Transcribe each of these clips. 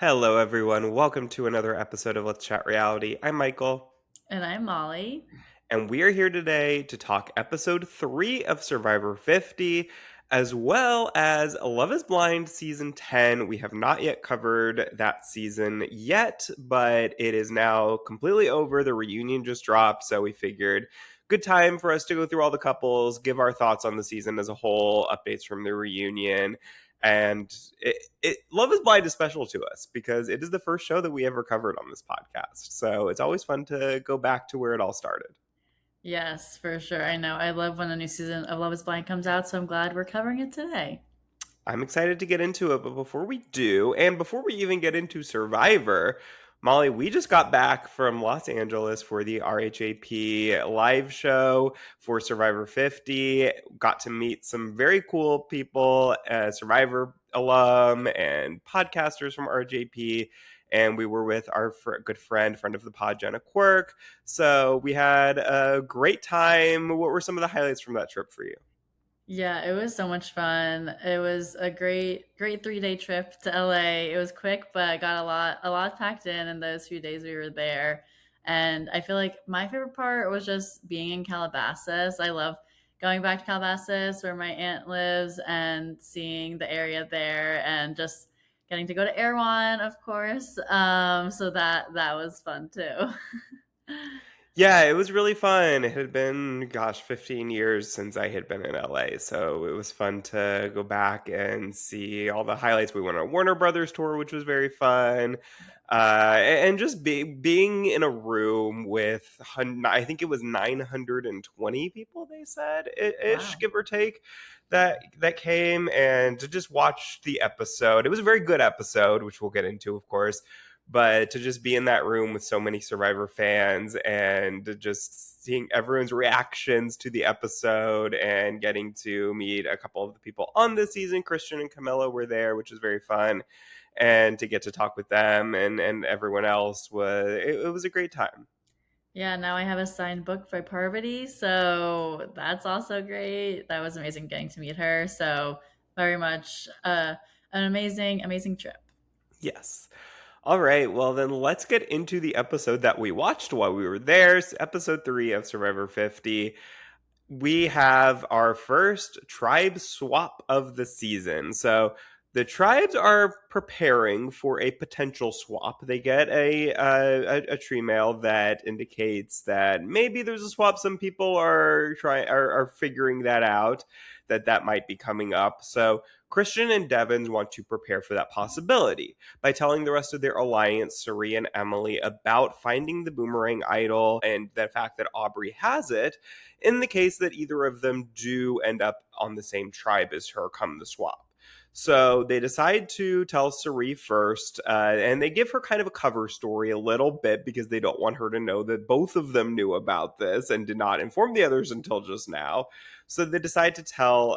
Hello, everyone. Welcome to another episode of Let's Chat Reality. I'm Michael, And I'm Molly. and we are here today to talk episode 3 of Survivor 50, as well as Love is Blind season 10. We have not yet covered that season yet, but it is now completely over. The reunion just dropped, so we figured good time for us to go through all the couples, give our thoughts on the season as a whole, updates from the reunion. And Love is Blind is special to us because it is the first show that we ever covered on this podcast. So it's always fun to go back to where it all started. Yes, for sure. I know. I love when a new season of Love is Blind comes out, so I'm glad we're covering it today. I'm excited to get into it, but before we do, and before we even get into Survivor, Molly, we just got back from Los Angeles for the RHAP live show for Survivor 50. Got to meet some very cool people, Survivor alum and podcasters from RHAP. And we were with our good friend of the pod, Jenna Quirk. So we had a great time. What were some of the highlights from that trip for you? Yeah, it was so much fun. It was a great 3-day trip to LA. It was quick, but I got a lot packed in those few days we were there. And I feel like my favorite part was just being in Calabasas. I love going back to Calabasas where my aunt lives and seeing the area there and just getting to go to Erewhon, of course. So that was fun too. Yeah, it was really fun. It had been, 15 years since I had been in LA. So it was fun to go back and see all the highlights. We went on a Warner Brothers tour, which was very fun. And just being in a room with, I think it was 920 people, they said, ish, Wow. give or take, that came, and to just watch the episode. It was a very good episode, which we'll get into, of course, but to just be in that room with so many Survivor fans and just seeing everyone's reactions to the episode and getting to meet a couple of the people on this season, Christian and Camilla were there, which was very fun. And to get to talk with them and everyone else it was a great time. Yeah, now I have a signed book by Parvati, so that's also great. That was amazing getting to meet her. So very much an amazing trip. Yes. All right, well, then let's get into the episode that we watched while we were there. Episode 3 of Survivor 50. We have our first tribe swap of the season. So the tribes are preparing for a potential swap. They get a tree mail that indicates that maybe there's a swap. Some people are figuring that out, that might be coming up. So Christian and Devins want to prepare for that possibility by telling the rest of their alliance, Suri and Emily, about finding the boomerang idol and the fact that Aubrey has it, in the case that either of them do end up on the same tribe as her come the swap. So they decide to tell Sari first, and they give her kind of a cover story a little bit because they don't want her to know that both of them knew about this and did not inform the others until just now. So they decide to tell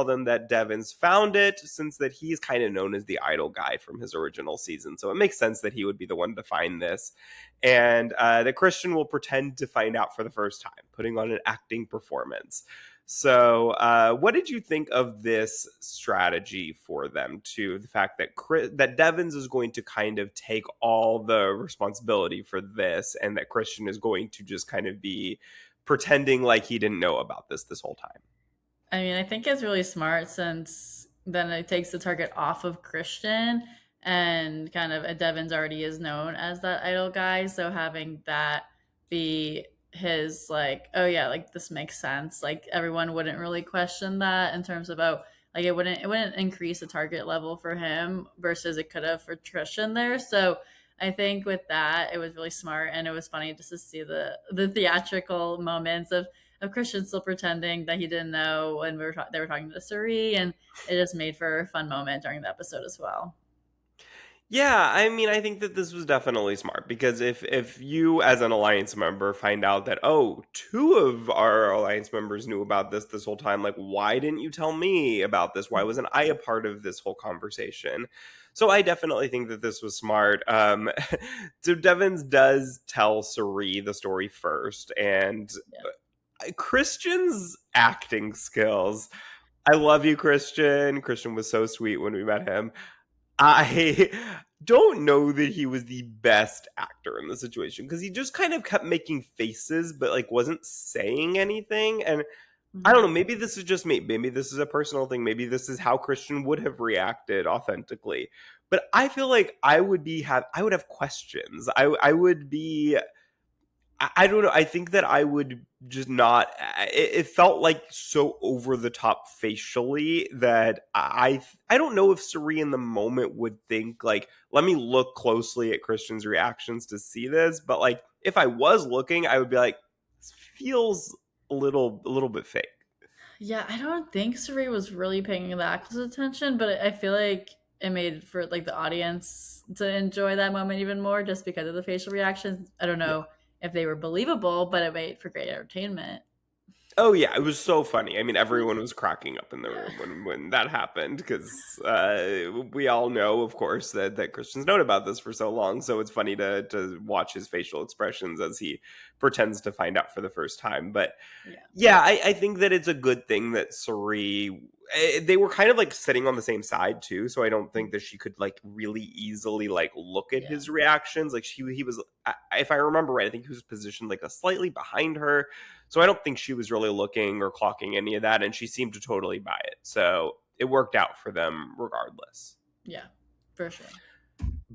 them that Devins found it, since that he's kind of known as the idol guy from his original season. So it makes sense that he would be the one to find this, and that Christian will pretend to find out for the first time, putting on an acting performance. So, what did you think of this strategy for them? To the fact that that Devins is going to kind of take all the responsibility for this, and that Christian is going to just kind of be pretending like he didn't know about this whole time. I mean, I think it's really smart since then it takes the target off of Christian and kind of Devon's already is known as that idol guy. So having that be his like, oh yeah, like this makes sense. Like everyone wouldn't really question that in terms of like it wouldn't increase the target level for him versus it could have for Christian there. So I think with that it was really smart and it was funny just to see the theatrical moments of Christian still pretending that he didn't know when they were talking to Suri, and it just made for a fun moment during the episode as well. Yeah, I mean, I think that this was definitely smart because if you as an alliance member find out that, oh, two of our alliance members knew about this whole time, like, why didn't you tell me about this? Why wasn't I a part of this whole conversation? So I definitely think that this was smart. So Devins does tell Sari the story first, and Yeah. Christian's acting skills. I love you, Christian. Christian was so sweet when we met him. I don't know that he was the best actor in the situation because he just kind of kept making faces, but like wasn't saying anything. And I don't know, Mhm. maybe this is just me. Maybe this is a personal thing. Maybe this is how Christian would have reacted authentically. But I feel like I would have questions. I would be I don't know. I think that I would just not. It felt like so over the top facially that I don't know if Suri in the moment would think like, let me look closely at Christian's reactions to see this. But like, if I was looking, I would be like, this feels a little bit fake. Yeah, I don't think Suri was really paying that close attention, but I feel like it made for like the audience to enjoy that moment even more just because of the facial reactions. I don't know if they were believable, but it made for great entertainment. Oh yeah, it was so funny. I mean, everyone was cracking up in the Yeah. room when that happened because we all know, of course, that Christian's known about this for so long. So it's funny to watch his facial expressions as he pretends to find out for the first time. But Yeah. yeah, I think that it's a good thing that Suri. They were kind of like sitting on the same side too, so I don't think that she could like really easily like look at Yeah. his reactions. Like he was, if I remember right, I think he was positioned like a slightly behind her, so I don't think she was really looking or clocking any of that, and she seemed to totally buy it. So it worked out for them regardless. Yeah. For sure.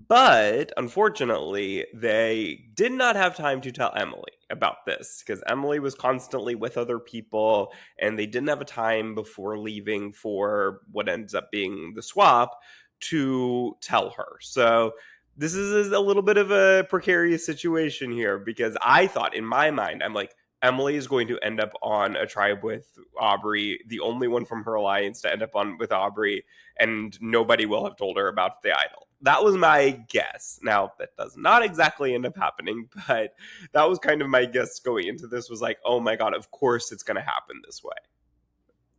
But unfortunately, they did not have time to tell Emily about this because Emily was constantly with other people and they didn't have a time before leaving for what ends up being the swap to tell her. So this is a little bit of a precarious situation here because I thought in my mind, I'm like, Emily is going to end up on a tribe with Aubrey, the only one from her alliance to end up on with Aubrey, and nobody will have told her about the idol. That was my guess. Now, that does not exactly end up happening, but that was kind of my guess going into this was like, oh my God, of course it's going to happen this way.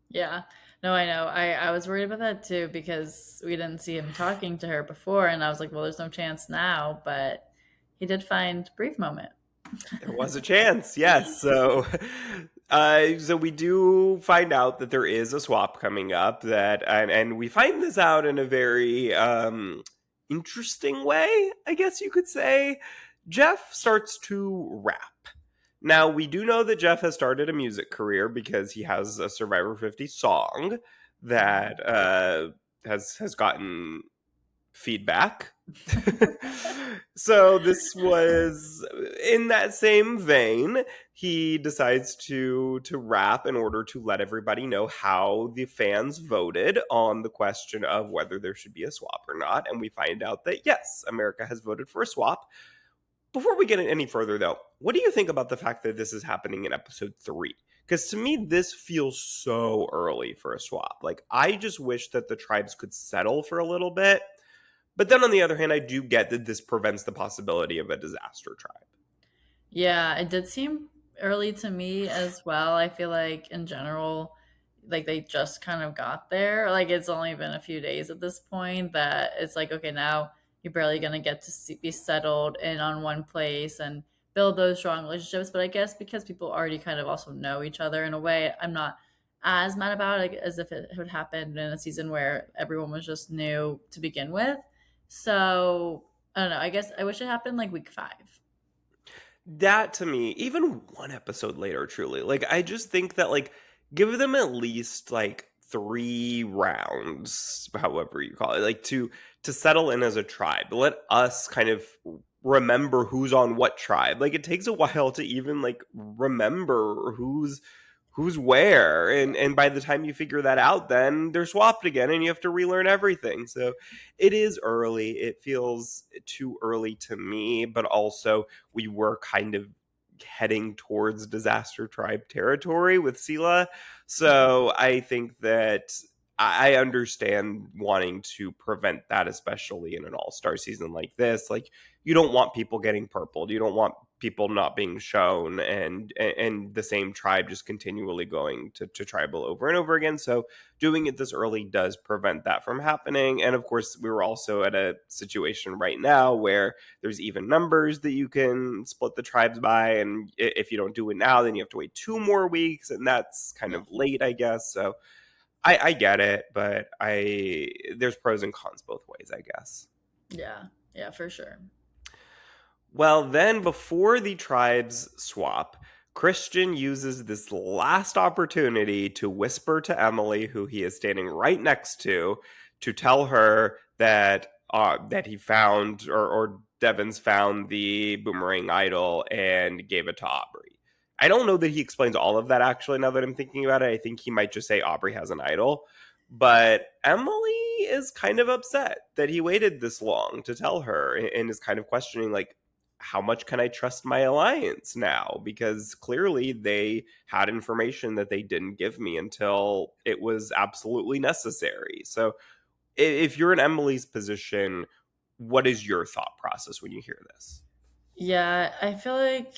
Yeah. No, I know. I was worried about that too because we didn't see him talking to her before, and I was like, well, there's no chance now, but he did find brief moment. There was a chance, yes. So, so we do find out that there is a swap coming up that, and we find this out in a very interesting way, I guess you could say. Jeff starts to rap. Now we do know that Jeff has started a music career because he has a Survivor 50 song that has gotten feedback. So this was in that same vein. He decides to rap in order to let everybody know how the fans voted on the question of whether there should be a swap or not. And we find out that yes, America has voted for a swap. Before we get any further, though, what do you think about the fact that this is happening in episode 3? Because to me, this feels so early for a swap. Like, I just wish that the tribes could settle for a little bit. But then on the other hand, I do get that this prevents the possibility of a disaster tribe. Yeah, it did seem early to me as well. I feel like in general, like they just kind of got there. Like it's only been a few days at this point that it's like, okay, now you're barely going to get to be settled in on one place and build those strong relationships. But I guess because people already kind of also know each other in a way, I'm not as mad about it as if it had happened in a season where everyone was just new to begin with. So I don't know. I guess I wish it happened like week 5. That to me, even one episode later, truly, like I just think that like give them at least like 3 rounds, however you call it, like to settle in as a tribe. Let us kind of remember who's on what tribe. Like it takes a while to even like remember who's where, and by the time you figure that out, then they're swapped again and you have to relearn everything. So it is early. It feels too early to me, but also we were kind of heading towards disaster tribe territory with Sela. So I think that I understand wanting to prevent that, especially in an all-star season like this. Like you don't want people getting purpled. You don't want people not being shown and the same tribe just continually going to tribal over and over again. So doing it this early does prevent that from happening. And of course, we were also at a situation right now where there's even numbers that you can split the tribes by. And if you don't do it now, then you have to wait 2 more weeks. And that's kind Yeah. of late, I guess. So I get it, but there's pros and cons both ways, I guess. Yeah. Yeah, for sure. Well, then before the tribes swap, Christian uses this last opportunity to whisper to Emily, who he is standing right next to tell her that he found or Devon's found the boomerang idol and gave it to Aubrey. I don't know that he explains all of that actually. Now that I'm thinking about it, I think he might just say Aubrey has an idol. But Emily is kind of upset that he waited this long to tell her and is kind of questioning, like, how much can I trust my alliance now? Because clearly they had information that they didn't give me until it was absolutely necessary. So if you're in Emily's position, what is your thought process when you hear this? Yeah, I feel like,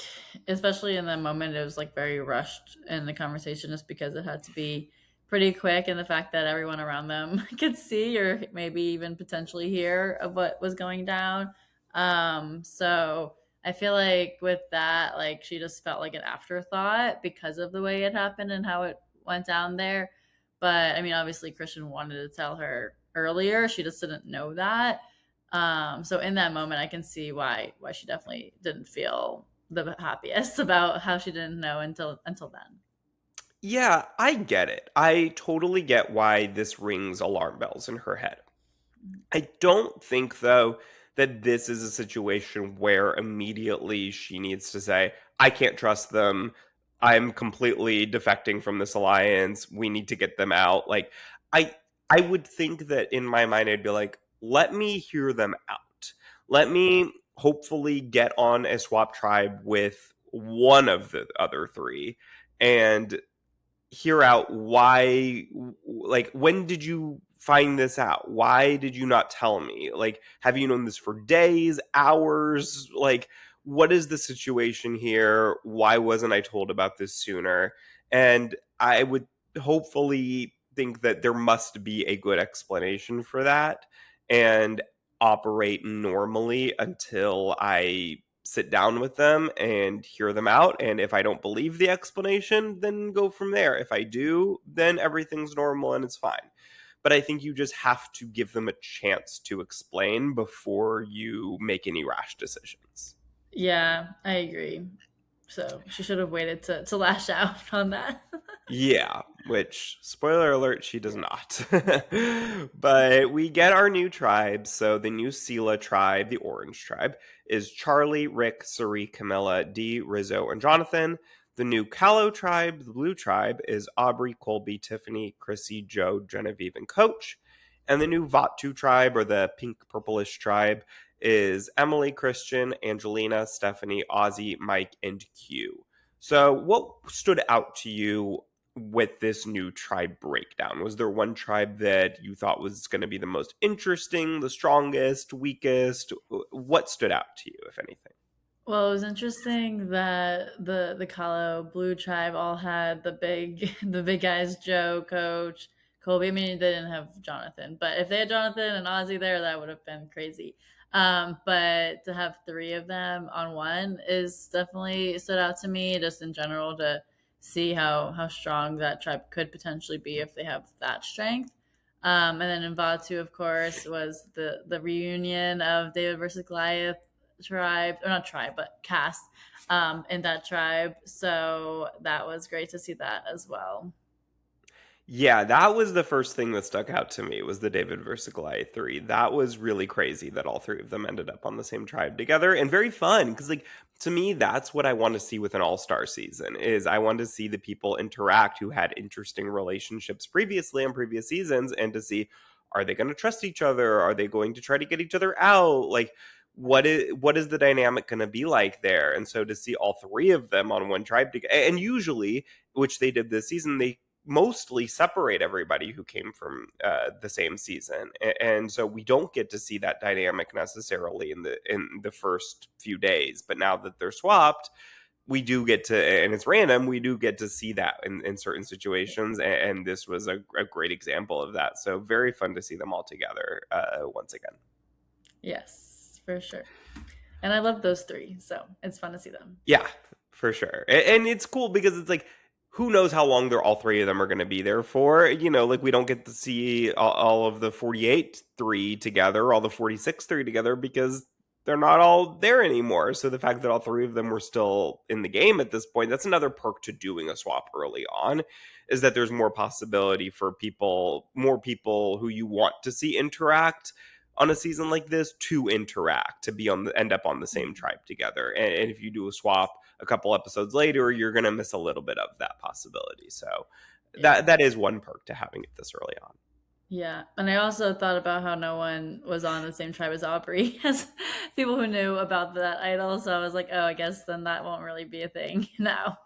especially in that moment, it was like very rushed in the conversation just because it had to be pretty quick. And the fact that everyone around them could see or maybe even potentially hear of what was going down. So I feel like with that, like she just felt like an afterthought because of the way it happened and how it went down there. But I mean, obviously, Christian wanted to tell her earlier. She just didn't know that. So in that moment, I can see why she definitely didn't feel the happiest about how she didn't know until then. Yeah, I get it. I totally get why this rings alarm bells in her head. I don't think, though, that this is a situation where immediately she needs to say, I can't trust them. I'm completely defecting from this alliance. We need to get them out. Like, I I would think that in my mind I'd be like, let me hear them out. Let me hopefully get on a swap tribe with one of the other three and hear out why, like, when did you find this out? Why did you not tell me? Like, have you known this for days, hours? Like, what is the situation here? Why wasn't I told about this sooner? And I would hopefully think that there must be a good explanation for that and operate normally until I sit down with them and hear them out. And if I don't believe the explanation, then go from there. If I do, then everything's normal and it's fine. But I think you just have to give them a chance to explain before you make any rash decisions. Yeah, I agree. So she should have waited to lash out on that. Yeah, which, spoiler alert, she does Yeah. not. But we get our new tribes. So the new Sela tribe, the Orange tribe, is Charlie, Rick, Suri, Camilla, Dee, Rizzo, and Jonathan. The new Callow tribe, the Blue tribe, is Aubrey, Colby, Tiffany, Chrissy, Joe, Genevieve, and Coach. And the new Vatu tribe, or the pink purplish tribe, is Emily, Christian, Angelina, Stephanie, Ozzy, Mike, and Q. So, what stood out to you with this new tribe breakdown? Was there one tribe that you thought was going to be the most interesting, the strongest, weakest? What stood out to you, if anything? Well, it was interesting that the Kalo Blue tribe all had the big the big guys, Joe, Coach, Colby. I mean, they didn't have Jonathan, but if they had Jonathan and Ozzy there, that would have been crazy. But to have three of them on one is definitely stood out to me, just in general, to see how strong that tribe could potentially be if they have that strength. And then in Vatu, of course, was the reunion of David versus Goliath tribe, or not tribe, but cast in that tribe. So that was great to see that as well. Yeah, that was the first thing that stuck out to me was the David versus Goliath 3. That was really crazy that all three of them ended up on the same tribe together and very fun because, like, to me that's what I want to see with an all-star season is I want to see the people interact who had interesting relationships previously in previous seasons and to see, are they going to trust each other? Are they going to try to get each other out? Like, what is the dynamic going to be like there? And so to see all three of them on one tribe together, and usually, which they did this season, they mostly separate everybody who came from the same season, and so we don't get to see that dynamic necessarily in the first few days. But now that they're swapped, we do get to, and it's random. We do get to see that in certain situations, and this was a great example of that. So very fun to see them all together once again. Yes, for sure. And I love those three, so it's fun to see them. Yeah, for sure. And it's cool because it's like, who knows how long they're all three of them are going to be there for? Like we don't get to see all of the 48 3 together, all the 46 3 together because they're not all there anymore. So the fact that all three of them were still in the game at this point, that's another perk to doing a swap early on, is that there's more possibility for more people who you want to see interact on a season like this to interact, to be end up on the same tribe together. And if you do a swap a couple episodes later, you're going to miss a little bit of that possibility. So Yeah. that is one perk to having it this early on. Yeah. And I also thought about how no one was on the same tribe as Aubrey as people who knew about that idol. So I was like, oh, I guess then that won't really be a thing now.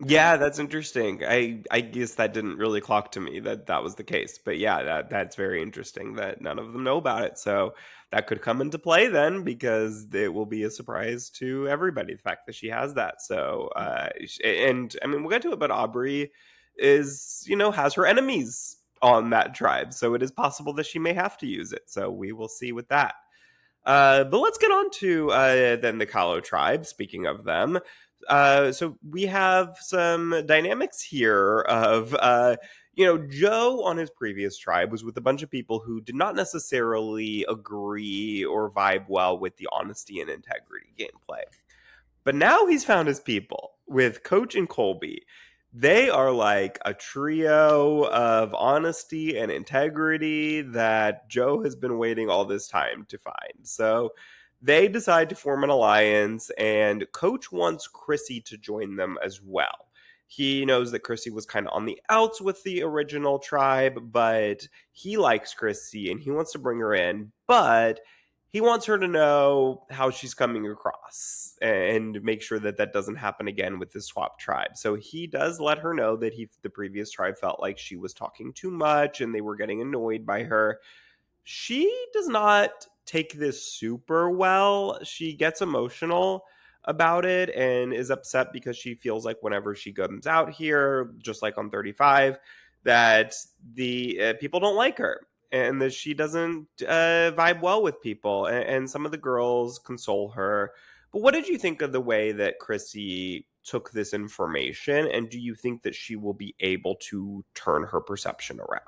Yeah, that's interesting. I guess that didn't really clock to me that that was the case. But yeah, that's very interesting that none of them know about it. So that could come into play then, because it will be a surprise to everybody, the fact that she has that. So and I mean, we'll get to it, but Aubrey is, has her enemies on that tribe. So it is possible that she may have to use it. So we will see with that. But let's get on to then the Kalo tribe. Speaking of them, so we have some dynamics here of Joe on his previous tribe was with a bunch of people who did not necessarily agree or vibe well with the honesty and integrity gameplay. But now he's found his people with Coach and Colby. They are like a trio of honesty and integrity that Joe has been waiting all this time to find. So they decide to form an alliance, and Coach wants Chrissy to join them as well. He knows that Chrissy was kind of on the outs with the original tribe, but he likes Chrissy and he wants to bring her in. But he wants her to know how she's coming across and make sure that that doesn't happen again with the swap tribe. So he does let her know that the previous tribe felt like she was talking too much and they were getting annoyed by her. She does not take this super well. She gets emotional about it and is upset because she feels like whenever she comes out here, just like on 35, that the people don't like her and that she doesn't vibe well with people. And some of the girls console her. But what did you think of the way that Chrissy took this information? And do you think that she will be able to turn her perception around?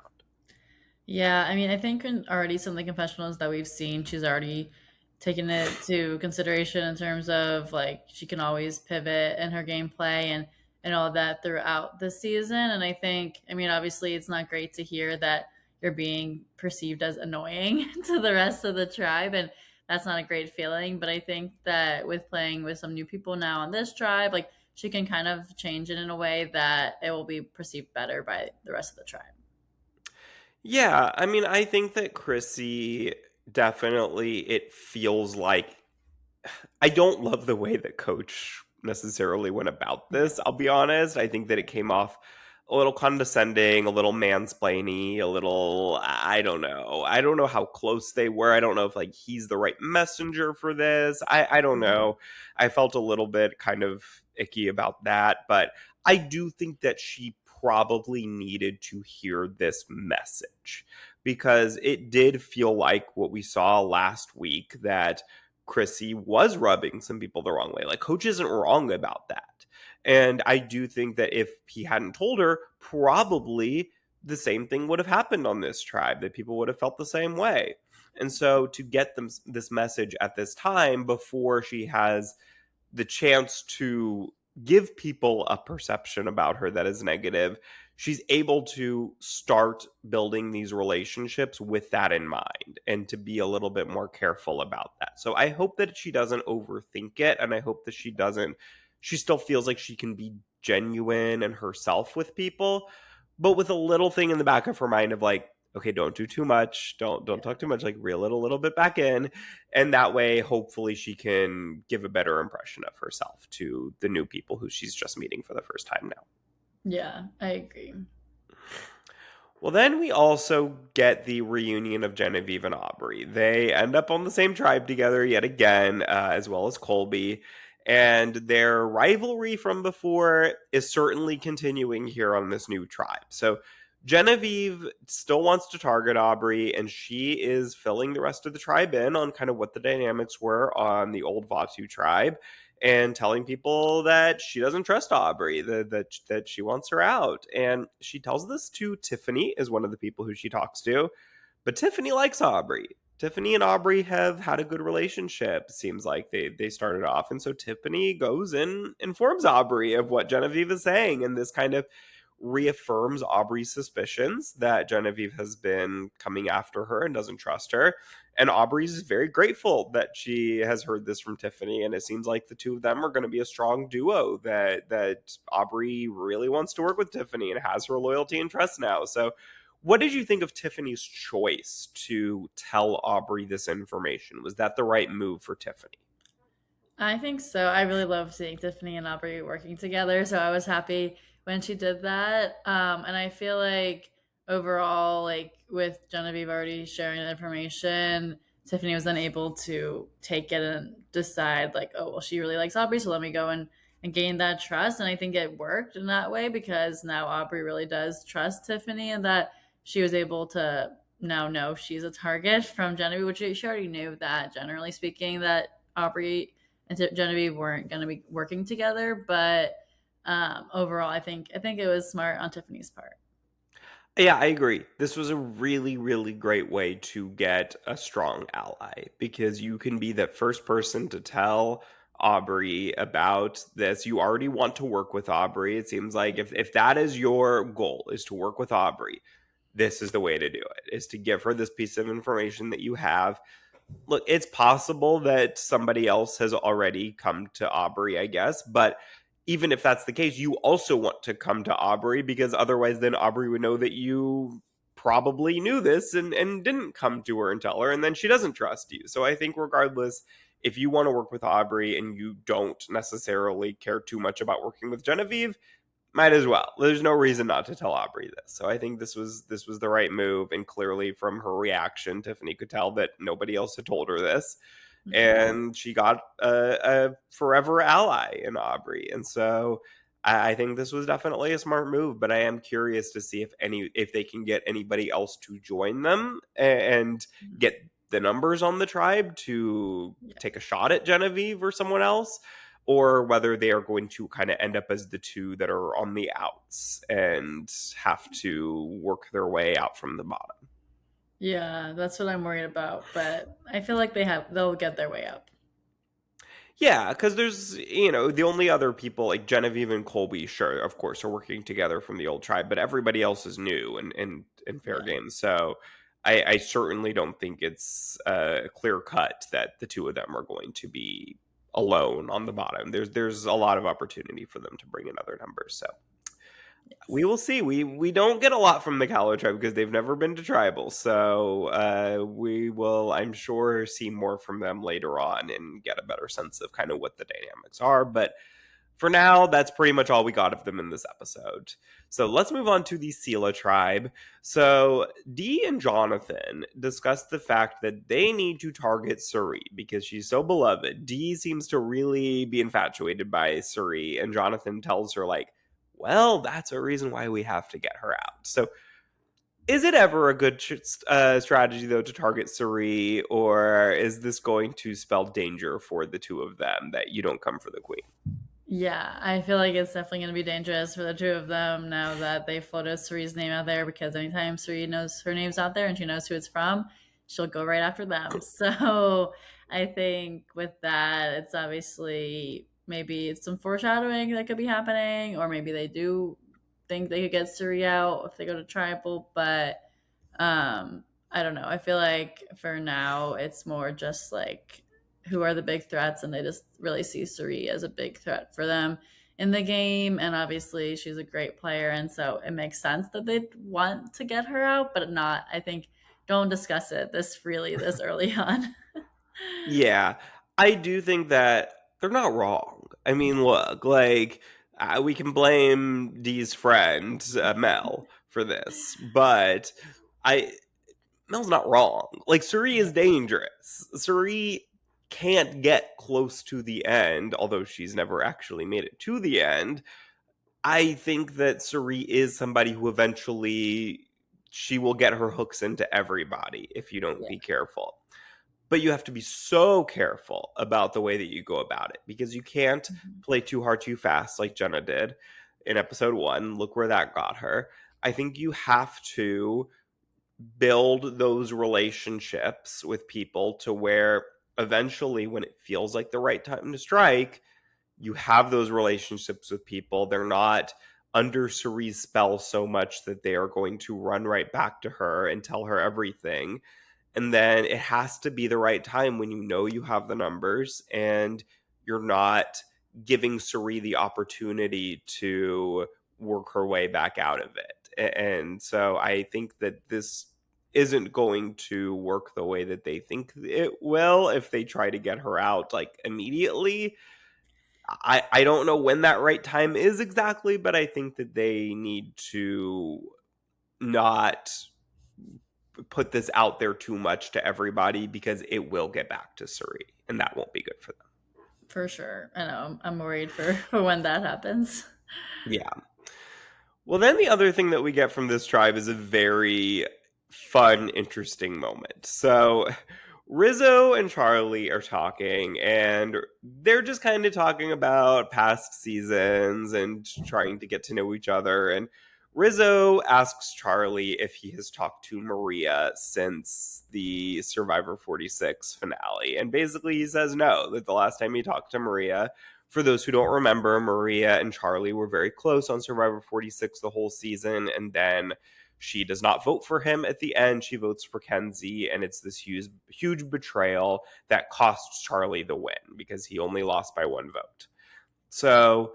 Yeah, I mean, I think in already some of the confessionals that we've seen, she's already taken it to consideration in terms of like she can always pivot in her gameplay and all of that throughout the season. And I think, I mean, obviously, it's not great to hear that you're being perceived as annoying to the rest of the tribe, and that's not a great feeling. But I think that with playing with some new people now on this tribe, like she can kind of change it in a way that it will be perceived better by the rest of the tribe. Yeah, I mean, I think that Chrissy definitely, it feels like I don't love the way that Coach necessarily went about Yeah. this. I'll be honest. I think that it came off a little condescending, a little mansplainy, a little, I don't know. I don't know how close they were. I don't know if like he's the right messenger for this. I don't know. I felt a little bit kind of icky about that, but I do think that she probably needed to hear this message, because it did feel like what we saw last week, that Chrissy was rubbing some people the wrong way. Like, Coach isn't wrong about that. And I do think that if he hadn't told her, probably the same thing would have happened on this tribe, that people would have felt the same way. And so to get them this message at this time before she has the chance to give people a perception about her that is negative, she's able to start building these relationships with that in mind and to be a little bit more careful about that. So I hope that she doesn't overthink it, and I hope that she still feels like she can be genuine and herself with people, but with a little thing in the back of her mind of like, okay, don't do too much, don't talk too much, like reel it a little bit back in, and that way hopefully she can give a better impression of herself to the new people who she's just meeting for the first time now. Yeah, I agree. Well, then we also get the reunion of Genevieve and Aubrey. They end up on the same tribe together yet again, as well as Colby. And their rivalry from before is certainly continuing here on this new tribe. So Genevieve still wants to target Aubrey, and she is filling the rest of the tribe in on kind of what the dynamics were on the old Vatu tribe, and telling people that she doesn't trust Aubrey, that she wants her out. And she tells this to Tiffany, as one of the people who she talks to. But Tiffany likes Aubrey. Tiffany and Aubrey have had a good relationship. Seems like they started off, and so Tiffany goes and informs Aubrey of what Genevieve is saying, and this kind of reaffirms Aubrey's suspicions that Genevieve has been coming after her and doesn't trust her. And Aubrey's very grateful that she has heard this from Tiffany, and it seems like the two of them are going to be a strong duo. That Aubrey really wants to work with Tiffany and has her loyalty and trust now. So what did you think of Tiffany's choice to tell Aubrey this information? Was that the right move for Tiffany? I think so. I really love seeing Tiffany and Aubrey working together, so I was happy when she did that. And I feel like overall, like with Genevieve already sharing the information, Tiffany was then able to take it and decide, like, oh, well, she really likes Aubrey, so let me go and gain that trust. And I think it worked in that way because now Aubrey really does trust Tiffany and that she was able to now know she's a target from Genevieve, which she already knew that, generally speaking, that Aubrey and Genevieve weren't going to be working together. But overall, I think it was smart on Tiffany's part. Yeah, I agree. This was a really, really great way to get a strong ally because you can be that first person to tell Aubrey about this. You already want to work with Aubrey. It seems like if that is your goal, is to work with Aubrey, this is the way to do it, is to give her this piece of information that you have. Look, it's possible that somebody else has already come to Aubrey, I guess, but even if that's the case, you also want to come to Aubrey because otherwise then Aubrey would know that you probably knew this and didn't come to her and tell her, and then she doesn't trust you. So I think regardless, if you want to work with Aubrey and you don't necessarily care too much about working with Genevieve, might as well. There's no reason not to tell Aubrey this. So I think this was the right move, and clearly from her reaction, Tiffany could tell that nobody else had told her this, Mhm. and she got a forever ally in Aubrey. And so I think this was definitely a smart move. But I am curious to see if they can get anybody else to join them and Mhm. get the numbers on the tribe to Yeah. take a shot at Genevieve or someone else, or whether they are going to kind of end up as the two that are on the outs and have to work their way out from the bottom. Yeah, that's what I'm worried about. But I feel like they'll get their way up. Yeah, because there's the only other people like Genevieve and Colby, sure, of course, are working together from the old tribe, but everybody else is new and fair Yeah. game. So I certainly don't think it's clear cut that the two of them are going to be alone on the bottom. There's a lot of opportunity for them to bring in other numbers. So we Yes. will see. We don't get a lot from the Callow tribe because they've never been to tribal. So we will, I'm sure, see more from them later on and get a better sense of kind of what the dynamics are. But for now, that's pretty much all we got of them in this episode. So let's move on to the Sela tribe. So Dee and Jonathan discussed the fact that they need to target Suri because she's so beloved. Dee seems to really be infatuated by Suri, and Jonathan tells her, like, well, that's a reason why we have to get her out. So is it ever a good strategy, though, to target Suri, or is this going to spell danger for the two of them that you don't come for the queen? Yeah, I feel like it's definitely going to be dangerous for the two of them now that they floated Suri's name out there because anytime Suri knows her name's out there and she knows who it's from, she'll go right after them. So I think with that, it's obviously maybe it's some foreshadowing that could be happening, or maybe they do think they could get Suri out if they go to tribal, but I don't know. I feel like for now it's more just like who are the big threats, and they just really see Suri as a big threat for them in the game. And obviously, she's a great player, and so it makes sense that they'd want to get her out, but not. I think don't discuss it this freely this early on. Yeah, I do think that they're not wrong. I mean, look, like we can blame Dee's friend Mel for this, but I Mel's not wrong. Like Suri is Yeah. dangerous. Suri can't get close to the end, although she's never actually made it to the end. I think that Suri is somebody who eventually she will get her hooks into everybody if you don't Yeah. be careful. But you have to be so careful about the way that you go about it because you can't Mhm. play too hard too fast like Jenna did in episode 1. Look where that got her. I think you have to build those relationships with people to where eventually, when it feels like the right time to strike, you have those relationships with people. They're not under Cerie's spell so much that they are going to run right back to her and tell her everything. And then it has to be the right time when you know you have the numbers and you're not giving Cerie the opportunity to work her way back out of it. And so I think that this isn't going to work the way that they think it will if they try to get her out like immediately. I don't know when that right time is exactly, but I think that they need to not put this out there too much to everybody because it will get back to Surrey and that won't be good for them. For sure. I know. I'm worried for, for when that happens. Yeah. Well, then the other thing that we get from this tribe is a very fun, interesting moment. So Rizzo and Charlie are talking, and they're just kind of talking about past seasons and trying to get to know each other. And Rizzo asks Charlie if he has talked to Maria since the Survivor 46 finale. And basically, he says no, that the last time he talked to Maria, for those who don't remember, Maria and Charlie were very close on Survivor 46 the whole season, and then she does not vote for him at the end. She votes for Kenzie, and it's this huge betrayal that costs Charlie the win because he only lost by one vote. So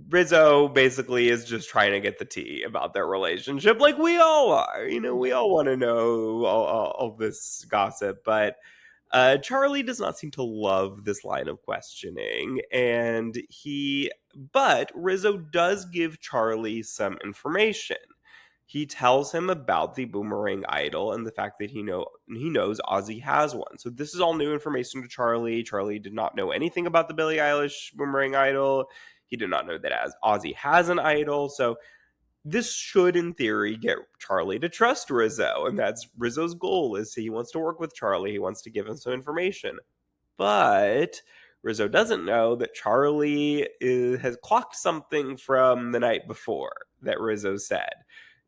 Rizzo basically is just trying to get the tea about their relationship, like we all are. You know, we all want to know all this gossip, but Charlie does not seem to love this line of questioning, but Rizzo does give Charlie some information. He tells him about the boomerang idol and the fact that he knows Ozzy has one. So this is all new information to Charlie. Charlie did not know anything about the Billie Eilish boomerang idol. He did not know that as Ozzy has an idol. So this should, in theory, get Charlie to trust Rizzo, and that's Rizzo's goal. Is he wants to work with Charlie. He wants to give him some information, but Rizzo doesn't know that has clocked something from the night before that Rizzo said,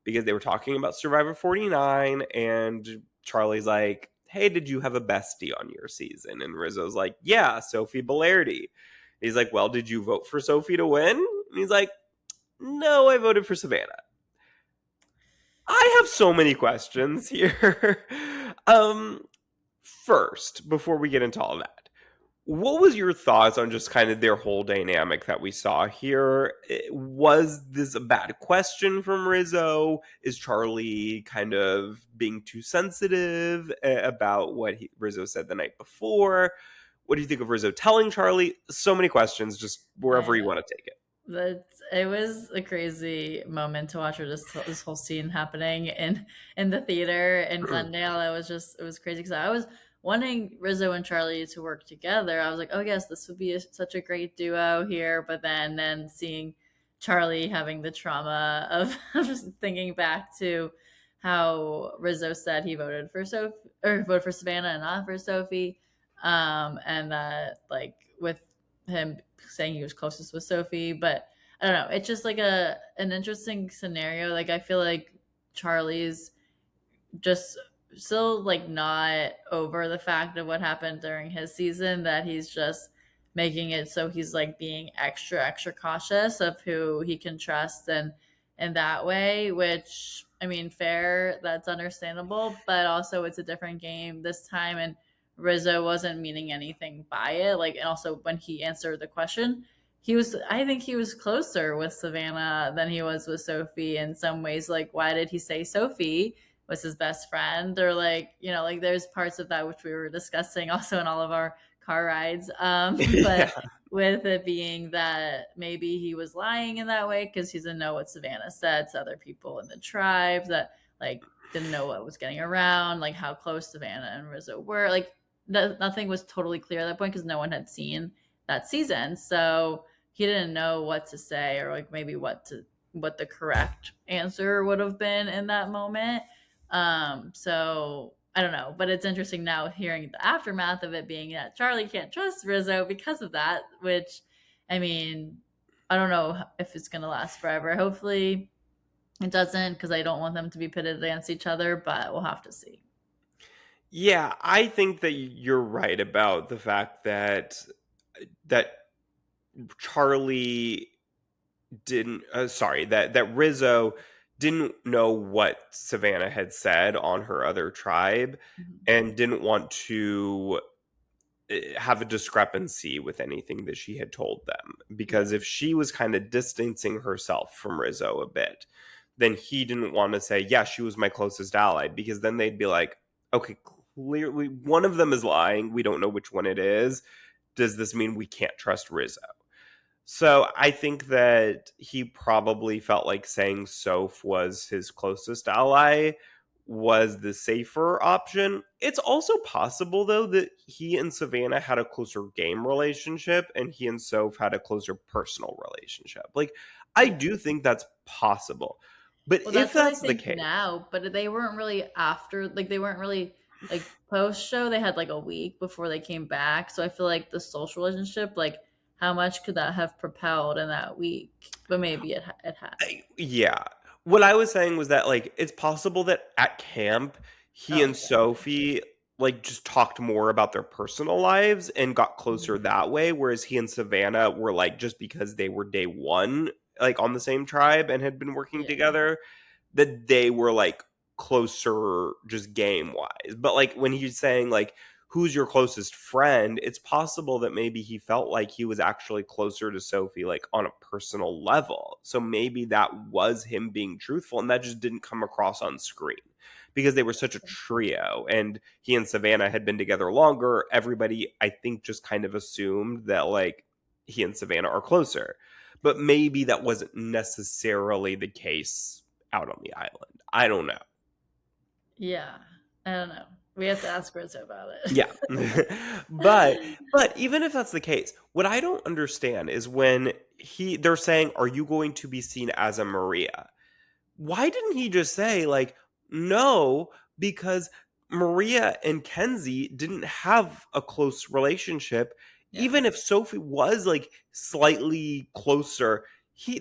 because they were talking about Survivor 49, and Charlie's like, "Hey, did you have a bestie on your season?" And Rizzo's like, "Yeah, Sophie Belardi." He's like, "Well, did you vote for Sophie to win?" And he's like, "No, I voted for Savannah." I have so many questions here. um, First, before we get into all that, what was your thoughts on just kind of their whole dynamic that we saw here? Was this a bad question from Rizzo? Is Charlie kind of being too sensitive about what Rizzo said the night before? What do you think of Rizzo telling Charlie? So many questions, just wherever I you know. want to take it. But it was a crazy moment to watch this whole scene happening in the theater in Glendale. It was crazy because I was wanting Rizzo and Charlie to work together. I was like, oh yes, this would be such a great duo here. But then seeing Charlie having the trauma of just thinking back to how Rizzo said he voted for Sophie or voted for Savannah and not for Sophie, and that like with him saying he was closest with Sophie, but I don't know. It's just like an interesting scenario. Like I feel like Charlie's just still like not over the fact of what happened during his season, that he's just making it so he's like being extra cautious of who he can trust and in that way, which I mean fair, that's understandable, but also it's a different game this time, and Rizzo wasn't meaning anything by it. Like, and also when he answered the question, I think he was closer with Savannah than he was with Sophie in some ways. Like, why did he say Sophie was his best friend? Or like, you know, like there's parts of that which we were discussing also in all of our car rides. But Yeah. with it being that maybe he was lying in that way because he didn't know what Savannah said to other people in the tribe, that like didn't know what was getting around, like how close Savannah and Rizzo were. Like nothing was totally clear at that point because no one had seen that season. So he didn't know what to say or like maybe what the correct answer would have been in that moment. So I don't know, but it's interesting now hearing the aftermath of it being that Charlie can't trust Rizzo because of that, which I mean, I don't know if it's going to last forever. Hopefully it doesn't, because I don't want them to be pitted against each other, but we'll have to see. Yeah, I think that you're right about the fact that Charlie didn't sorry, that Rizzo didn't know what Savannah had said on her other tribe Mhm. and didn't want to have a discrepancy with anything that she had told them, Yeah. because if she was kind of distancing herself from Rizzo a bit, then he didn't want to say, yeah, she was my closest ally, because then they'd be like, okay, clearly one of them is lying, we don't know which one it is. Does this mean we can't trust Rizzo? So I think that he probably felt like saying Soph was his closest ally was the safer option. It's also possible, though, that he and Savannah had a closer game relationship and he and Soph had a closer personal relationship. Like, I Yeah. do think that's possible. But Well, if that's what I that's the think case, now, but they weren't really after, like, they weren't really, like, post show. They had like a week before they came back. So I feel like the social relationship, like, how much could that have propelled in that week? But maybe it had. yeah. What I was saying was that, like, it's possible that at camp, he Oh, and gotcha. Sophie, like, just talked more about their personal lives and got closer Mhm. that way, whereas he and Savannah were, like, just because they were day one, like, on the same tribe and had been working Yeah. together, that they were like closer just game wise. But like when he's saying like who's your closest friend, it's possible that maybe he felt like he was actually closer to Sophie like on a personal level. So maybe that was him being truthful and that just didn't come across on screen. Because they were such a trio and he and Savannah had been together longer, everybody I think just kind of assumed that like he and Savannah are closer. But maybe that wasn't necessarily the case out on the island. I don't know. Yeah. I don't know. We have to ask Rizzo about Yeah. but it. but even if that's the case, what I don't understand is when they're saying, "Are you going to be seen as a Maria?" Why didn't he just say like, "No," because Maria and Kenzie didn't have a close relationship. Yeah. Even if Sophie was like slightly closer,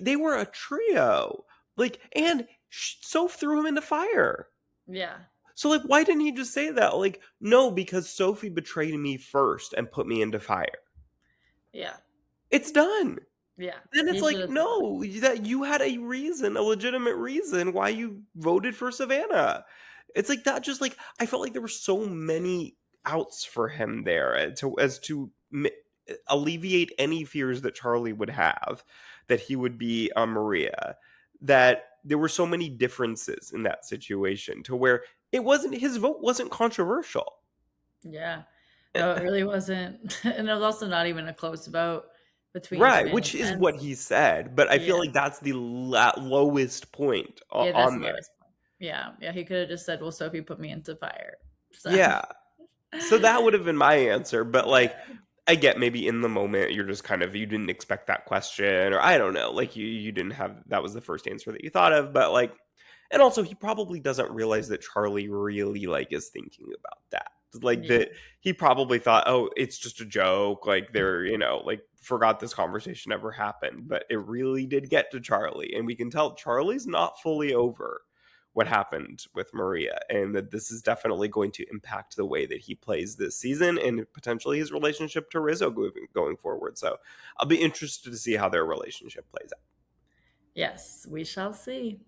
they were a trio. Like, and Soph threw him into fire. Yeah. So like, why didn't he just say that? Like, no, because Sophie betrayed me first and put me into fire. Yeah. It's done. Yeah. Then it's He should like, have said that. no, that you had a reason, a legitimate reason why you voted for Savannah. It's like that. Just like I felt like there were so many outs for him there as to alleviate any fears that Charlie would have that he would be on Maria. That there were so many differences in that situation to where it wasn't his vote wasn't controversial. Yeah. No, it really wasn't. And it was also not even a close vote between Right, Savannah which and is what he Kenzie. said, but I feel Yeah. like that's the lowest point Yeah, that's the on there. lowest point. Yeah. Yeah. He could have just said, well, Sophie put me into fire. So, Yeah. So that would have been my answer, but, like, yeah. I get maybe in the moment you're just kind of you didn't expect that question or I don't know, like, you didn't have that was the first answer that you thought of, but, like and also he probably doesn't realize that Charlie really, like, is thinking about that. Like, Yeah. that he probably thought, "Oh, it's just a joke," like, they're, like, forgot this conversation ever happened, but it really did get to Charlie, and we can tell Charlie's not fully over what happened with Maria, and that this is definitely going to impact the way that he plays this season and potentially his relationship to Rizzo going forward. So I'll be interested to see how their relationship plays out. Yes, we shall see.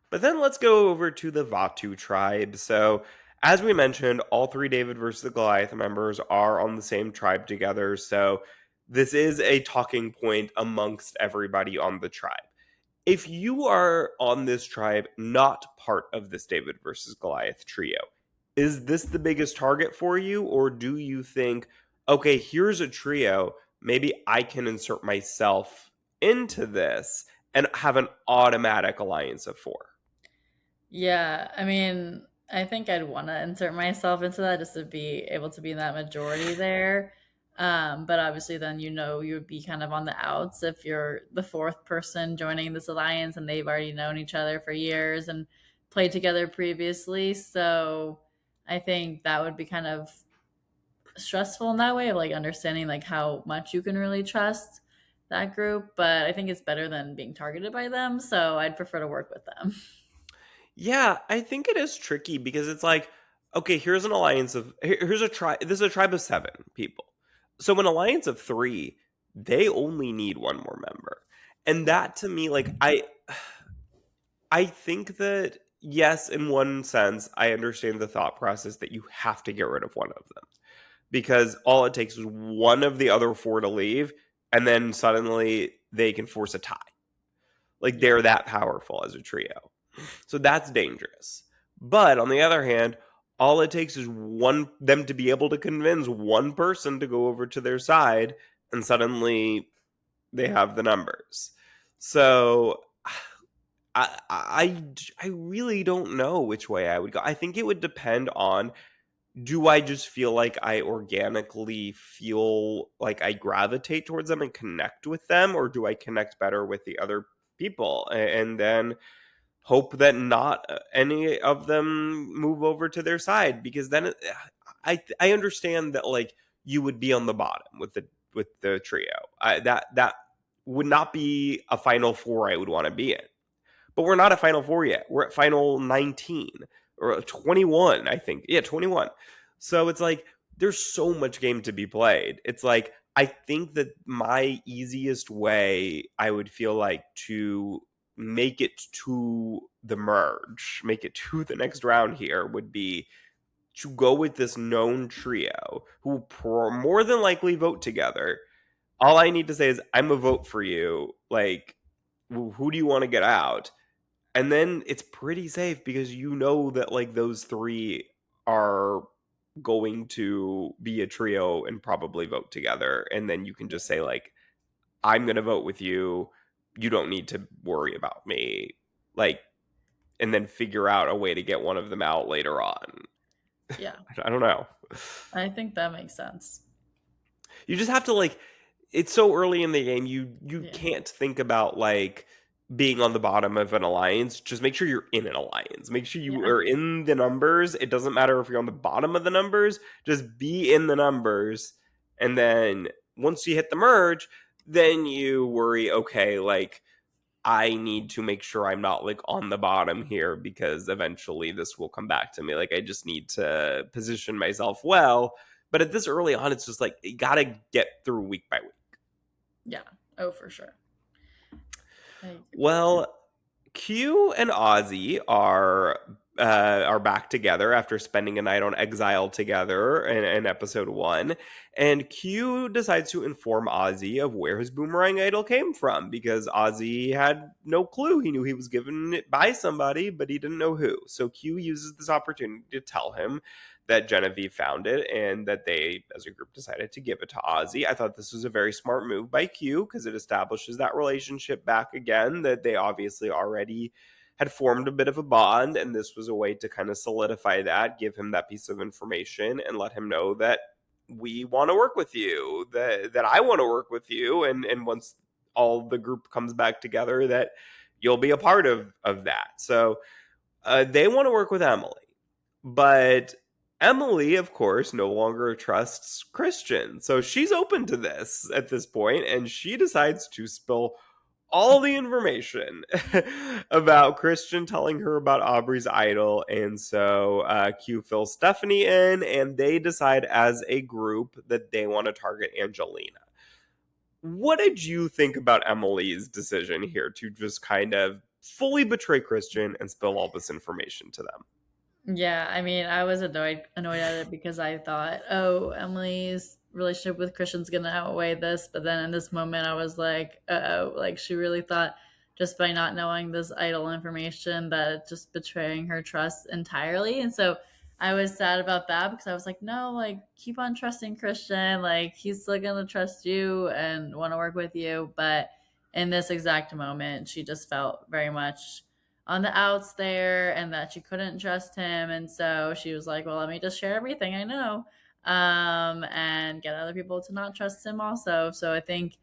But then let's go over to the Vatu tribe. So, as we mentioned, all three David versus the Goliath members are on the same tribe together. So, this is a talking point amongst everybody on the tribe. If you are on this tribe, not part of this David versus Goliath trio, is this the biggest target for you? Or do you think, okay, here's a trio, maybe I can insert myself into this and have an automatic alliance of four? Yeah, I mean, I think I'd want to insert myself into that just to be able to be in that majority there. But obviously, then you would be kind of on the outs if you're the fourth person joining this alliance and they've already known each other for years and played together previously. So I think that would be kind of stressful in that way of like understanding like how much you can really trust that group, but I think it's better than being targeted by them, so I'd prefer to work with them. Yeah, I think it is tricky because it's like, okay, here's an alliance of here's a tribe. This is a tribe of 7 people. So an alliance of 3, they only need one more member, and Yeah. that to me, like I think that yes, in one sense, I understand the thought process that you have to get rid of one of them because all it takes is one of the other 4 to leave, and then suddenly they can force a tie. Like Yeah. they're that powerful as a trio. So that's dangerous. But on the other hand, all it takes is one them to be able to convince one person to go over to their side and suddenly they have the numbers. So I really don't know which way I would go. I think it would depend on, do I just feel like I organically feel like I gravitate towards them and connect with them, or do I connect better with the other people? And then hope that not any of them move over to their side, because then I understand that like you would be on the bottom with the trio. That would not be a final 4 I would want to be in. But we're not at Final Four yet. We're at Final 19 or 21, I think. Yeah, 21. So it's like there's so much game to be played. It's like I think that my easiest way I would feel like to make it to the merge, make it to the next round here would be to go with this known trio who will more than likely vote together. All I need to say is I'm a vote for you. Like, who do you want to get out? And then it's pretty safe because you know that like those 3 are going to be a trio and probably vote together, and then you can just say like, I'm going to vote with you, you don't need to worry about me, like, and then figure out a way to get one of them out later on. Yeah. I don't know. I think that makes sense. You just have to like, it's so early in the game, you Yeah. can't think about like being on the bottom of an alliance. Just make sure you're in an alliance. Make sure you Yeah. are in the numbers. It doesn't matter if you're on the bottom of the numbers, just be in the numbers. And then once you hit the merge, then you worry, okay, like I need to make sure I'm not like on the bottom here because eventually this will come back to me. Like I just need to position myself well. But at this early on, it's just like you gotta get through week by week. Yeah. Oh, for sure. I agree. Well, Q and Ozzy are back together after spending a night on exile together in episode 1, and Q decides to inform Ozzy of where his boomerang idol came from because Ozzy had no clue. He knew he was given it by somebody, but he didn't know who. So Q uses this opportunity to tell him that Genevieve found it and that they, as a group, decided to give it to Ozzy. I thought this was a very smart move by Q because it establishes that relationship back again that they obviously already had formed a bit of a bond, and this was a way to kind of solidify that, give him that piece of information, and let him know that we want to work with you, that I want to work with you, and once all the group comes back together, that you'll be a part of that. So they want to work with Emily. But Emily, of course, no longer trusts Christian. So she's open to this at this point, and she decides to spill all the information about Christian telling her about Aubrey's idol. And so Q fills Stephanie in, and they decide as a group that they want to target Angelina. What did you think about Emily's decision here to just kind of fully betray Christian and spill all this information to them? Yeah, I mean, I was annoyed at it because I thought, oh, Emily's relationship with Christian's gonna outweigh this, but then in this moment, I was like, oh, like she really thought just by not knowing this idol information that it's just betraying her trust entirely, and so I was sad about that because I was like, no, like keep on trusting Christian, like he's still gonna trust you and want to work with you, but in this exact moment, she just felt very much on the outs there and that she couldn't trust him. And so she was like, well, let me just share everything I know and get other people to not trust him also. So I think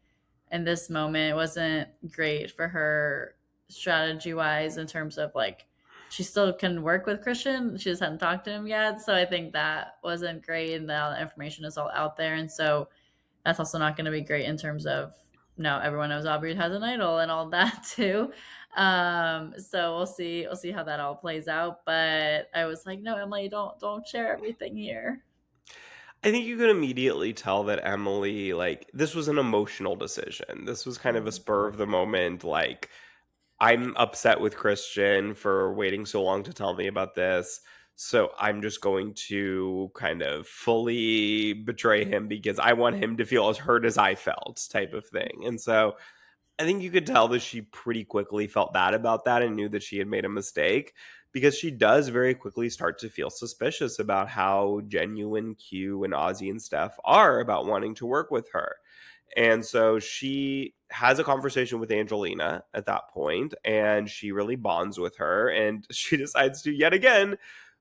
in this moment, it wasn't great for her strategy wise in terms of like, she still can work with Christian. She just hadn't talked to him yet. So I think that wasn't great. And now the information is all out there. And so that's also not going to be great in terms of now everyone knows Aubrey has an idol and all that too. So we'll see how that all plays out. But I was like, no, Emily, don't share everything here. I think you could immediately tell that Emily, like, this was an emotional decision. This was kind of a Mhm. spur of the moment, like, I'm upset with Christian for waiting so long to tell me about this. So I'm just going to kind of fully betray him because I want him to feel as hurt as I felt, type of thing. And so I think you could tell that she pretty quickly felt bad about that and knew that she had made a mistake because she does very quickly start to feel suspicious about how genuine Q and Ozzy and Steph are about wanting to work with her. And so she has a conversation with Angelina at that point, and she really bonds with her. And she decides to yet again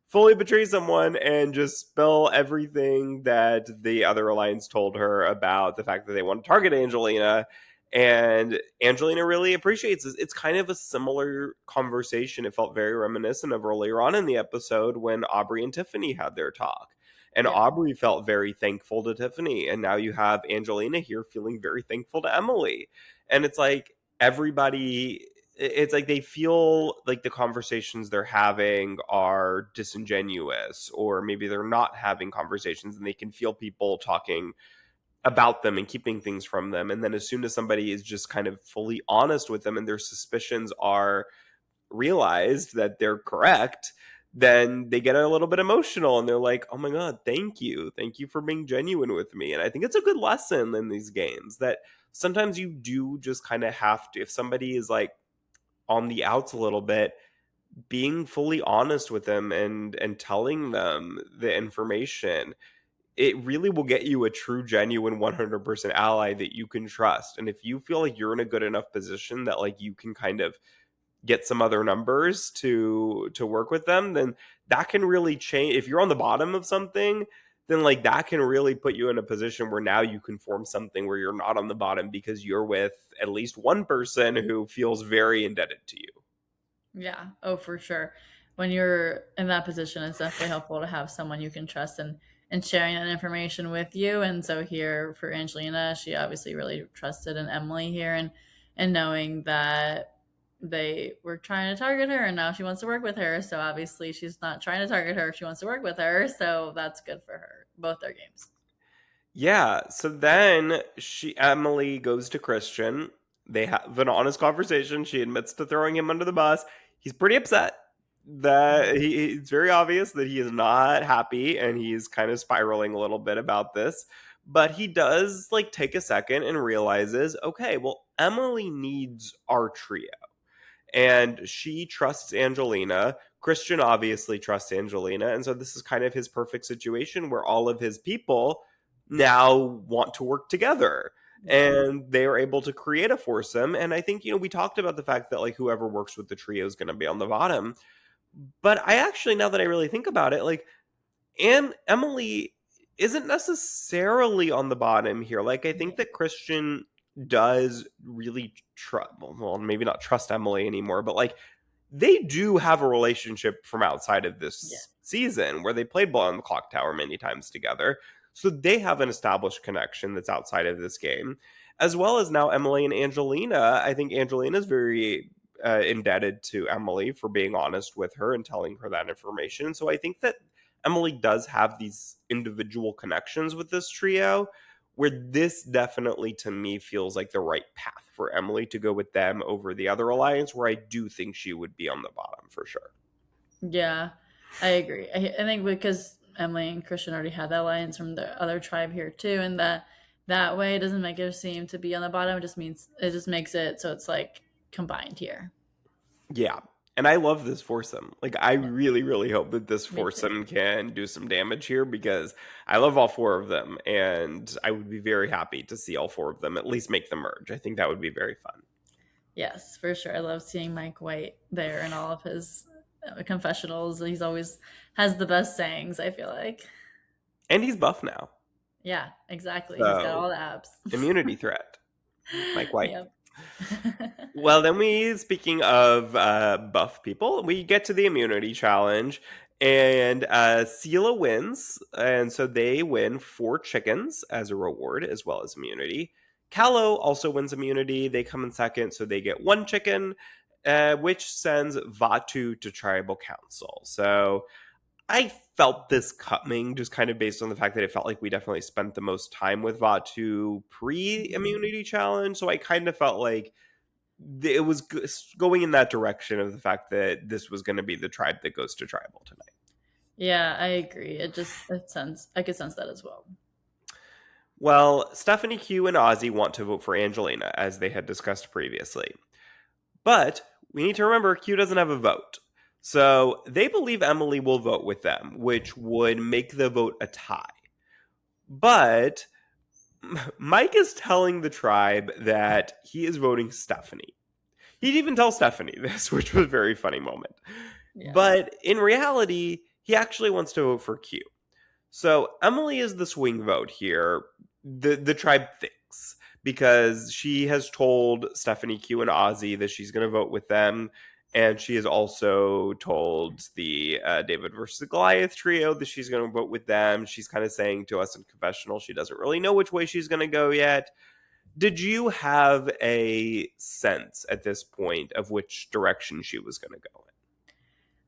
fully betray someone and just spill everything that the other alliance told her about the fact that they want to target Angelina. And Angelina really appreciates this. It's kind of a similar conversation. It felt very reminiscent of earlier on in the episode when Aubrey and Tiffany had their talk. And Yeah. Aubrey felt very thankful to Tiffany. And now you have Angelina here feeling very thankful to Emily. And it's like everybody, it's like they feel like the conversations they're having are disingenuous, or maybe they're not having conversations and they can feel people talking about them and keeping things from them. And then as soon as somebody is just kind of fully honest with them and their suspicions are realized that they're correct, then they get a little bit emotional and they're like, oh my God, thank you. Thank you for being genuine with me. And I think it's a good lesson in these games that sometimes you do just kind of have to, if somebody is like on the outs a little bit, being fully honest with them and telling them the information, it really will get you a true, genuine 100% ally that you can trust. And if you feel like you're in a good enough position that like you can kind of get some other numbers to work with them, then that can really change. If you're on the bottom of something, then like that can really put you in a position where now you can form something where you're not on the bottom because you're with at least one person who feels very indebted to you. Yeah. Oh, for sure. When you're in that position, it's definitely helpful to have someone you can trust and sharing that information with you. And so here for Angelina, she obviously really trusted in Emily here and knowing that they were trying to target her and now she wants to work with her. So obviously she's not trying to target her, she wants to work with her. So that's good for her. Both their games. Yeah, so then Emily goes to Christian. They have an honest conversation. She admits to throwing him under the bus. He's pretty upset that it's very obvious that he is not happy and he's kind of spiraling a little bit about this. But he does like take a second and realizes, okay, well, Emily needs our trio and she trusts Angelina. Christian obviously trusts Angelina, and so this is kind of his perfect situation where all of his people now want to work together Yeah. and they are able to create a foursome. And I think, we talked about the fact that like whoever works with the trio is going to be on the bottom, but I actually, now that I really think about it, like, and Emily isn't necessarily on the bottom here. Like, I think Yeah. that Christian does really trust, well, maybe not trust Emily anymore, but like they do have a relationship from outside of Yeah. this season where they played ball on the clock tower many times together. So they have an established connection that's outside of this game, as well as now Emily and Angelina. I think Angelina's very indebted to Emily for being honest with her and telling her that information. So I think that Emily does have these individual connections with this trio where this definitely to me feels like the right path for Emily to go with them over the other alliance, where I do think she would be on the bottom for sure. Yeah, I agree. I think because Emily and Christian already had that alliance from the other tribe here too, and that way it doesn't make it seem to be on the bottom. It just means it just makes it so it's like combined here. Yeah. And I love this foursome. Like, I Yeah, really, really hope that this me too. foursome can do some damage here because I love all four of them. And I would be very happy to see all four of them at least make the merge. I think that would be very fun. Yes, for sure. I love seeing Mike White there and all of his confessionals. He's always has the best sayings. I feel like. And he's buff now. Yeah, exactly. He's got So, all the abs. immunity threat. Mike White. Yep. Well, then speaking of buff people, we get to the immunity challenge, and Sela wins, and so they win 4 chickens as a reward as well as immunity. Callow also wins immunity. They come in second, so they get 1 chicken, which sends Vatu to tribal council. So I felt this coming just kind of based on the fact that it felt like we definitely spent the most time with Vatu pre immunity challenge. So I kind of felt like it was going in that direction of the fact that this was going to be the tribe that goes to tribal tonight. Yeah, I agree. I could sense that as well. Well, Stephanie Q and Ozzy want to vote for Angelina, as they had discussed previously. But we need to remember Q doesn't have a vote. So they believe Emily will vote with them, which would make the vote a tie. But Mike is telling the tribe that he is voting Stephanie. He'd even tell Stephanie this, which was a very funny moment. Yeah. But in reality, he actually wants to vote for Q. So Emily is the swing vote here. The tribe thinks because she has told Stephanie Q and Ozzy that she's going to vote with them, and she has also told the David versus Goliath trio that she's going to vote with them. She's kind of saying to us in confessional she doesn't really know which way she's going to go yet. Did you have a sense at this point of which direction she was going to go in?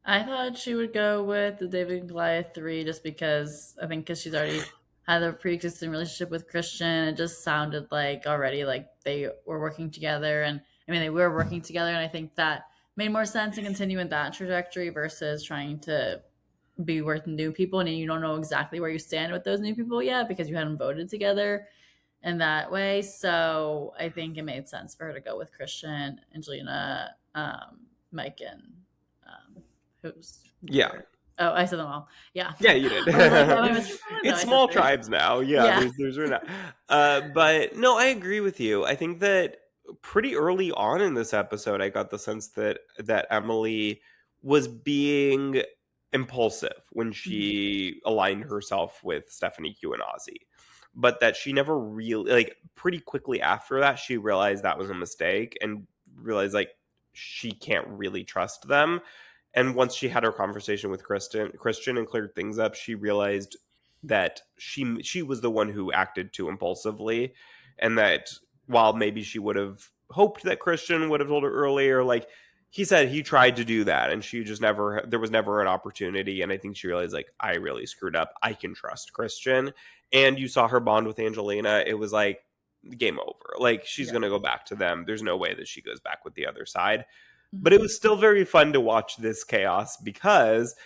I thought she would go with the David and Goliath 3 just because I think because she's already had a pre existing relationship with Christian. It just sounded like already like they were working together. And I mean, they were working together. And I think that made more sense to continue in that trajectory versus trying to be with new people. And you don't know exactly where you stand with those new people yet because you hadn't voted together in that way. So I think it made sense for her to go with Christian, Angelina, Mike, and who's the Yeah. third? Oh, I said them all. Yeah. Yeah, you did. I was like, oh, I missed one. No, It's I said small three. tribes now. Yeah, Yeah. there's not. But no, I agree with you. I think that pretty early on in this episode, I got the sense that Emily was being impulsive when she aligned herself with Stephanie Q and Ozzy, but that she never really like pretty quickly after that she realized that was a mistake and realized like she can't really trust them. And once she had her conversation with Christian and cleared things up, she realized that she was the one who acted too impulsively, and that while maybe she would have hoped that Christian would have told her earlier, like he said he tried to do that and she just never there was never an opportunity. And I think she realized like I really screwed up. I can trust Christian. And you saw her bond with Angelina. It was like game over. Like she's Yeah. gonna go back to them. There's no way that she goes back with the other side. But it Mhm. was still very fun to watch this chaos because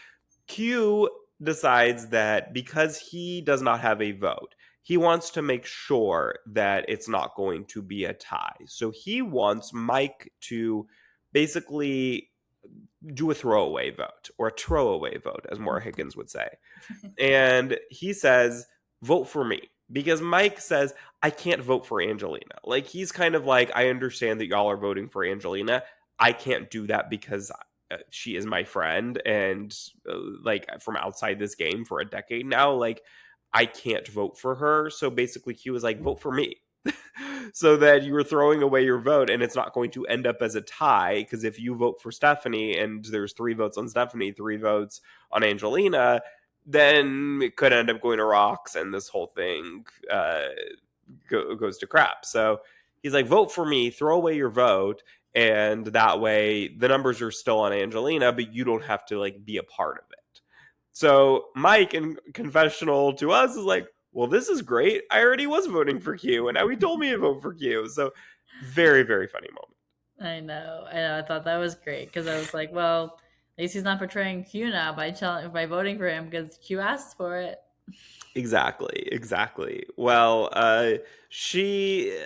Q decides that because he does not have a vote, he wants to make sure that it's not going to be a tie. So he wants Mike to basically do a throwaway vote or a throwaway vote, as Maura Higgins would say. And he says, vote for me. Because Mike says, I can't vote for Angelina. Like, he's kind of like, I understand that y'all are voting for Angelina. I can't do that because she is my friend. And, like, from outside this game for a decade now, like, I can't vote for her. So basically, Q was like, vote for me. So that you were throwing away your vote and it's not going to end up as a tie. Because if you vote for Stephanie and there's 3 votes on Stephanie, 3 votes on Angelina, then it could end up going to rocks and this whole thing goes to crap. So he's like, vote for me, throw away your vote. And that way the numbers are still on Angelina, but you don't have to like be a part of it. So Mike in confessional to us is like, well, this is great. I already was voting for Q and now he told me to vote for Q. So very, very funny moment. I know. I know. I thought that was great because I was like, well, at least he's not portraying Q now by voting for him because Q asked for it. Exactly, exactly. Well, she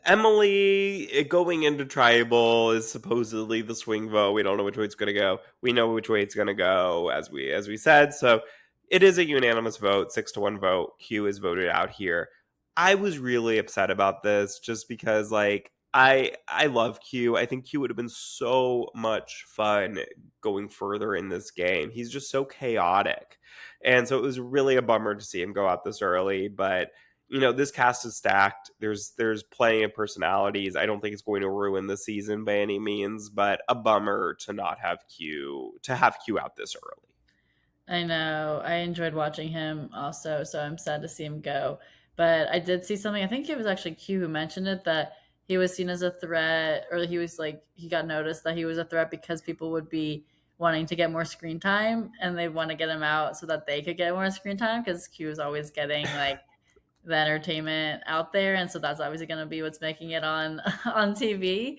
Emily going into tribal is supposedly the swing vote. We don't know which way it's going to go. We know which way it's going to go, as we said. So it is a unanimous vote, 6-1 vote. Q is voted out here. I was really upset about this just because, like, I love Q. I think Q would have been so much fun going further in this game. He's just so chaotic. And so it was really a bummer to see him go out this early. But this cast is stacked. There's plenty of personalities. I don't think it's going to ruin the season by any means, but a bummer to not have Q out this early. I know. I enjoyed watching him also, so I'm sad to see him go. But I did see something. I think it was actually Q who mentioned it, that he was seen as a threat, or he was like he got noticed that he was a threat because people would be wanting to get more screen time, and they want to get him out so that they could get more screen time, because Q is always getting like the entertainment out there, and so that's obviously going to be what's making it on on TV.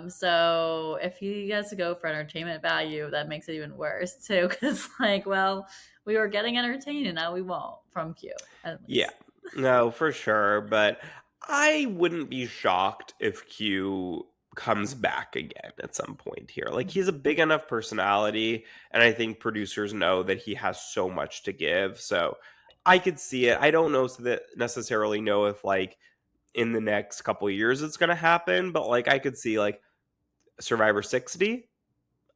So if he gets to go for entertainment value, that makes it even worse too, because like, well, we were getting entertained and now we won't from Q, at Yeah. least. No, for sure, but I wouldn't be shocked if Q comes back again at some point here. Like, he's a big enough personality, and I think producers know that he has so much to give. So I could see it. I don't know so that necessarily know if like in the next couple of years it's gonna happen, but like I could see like Survivor 60.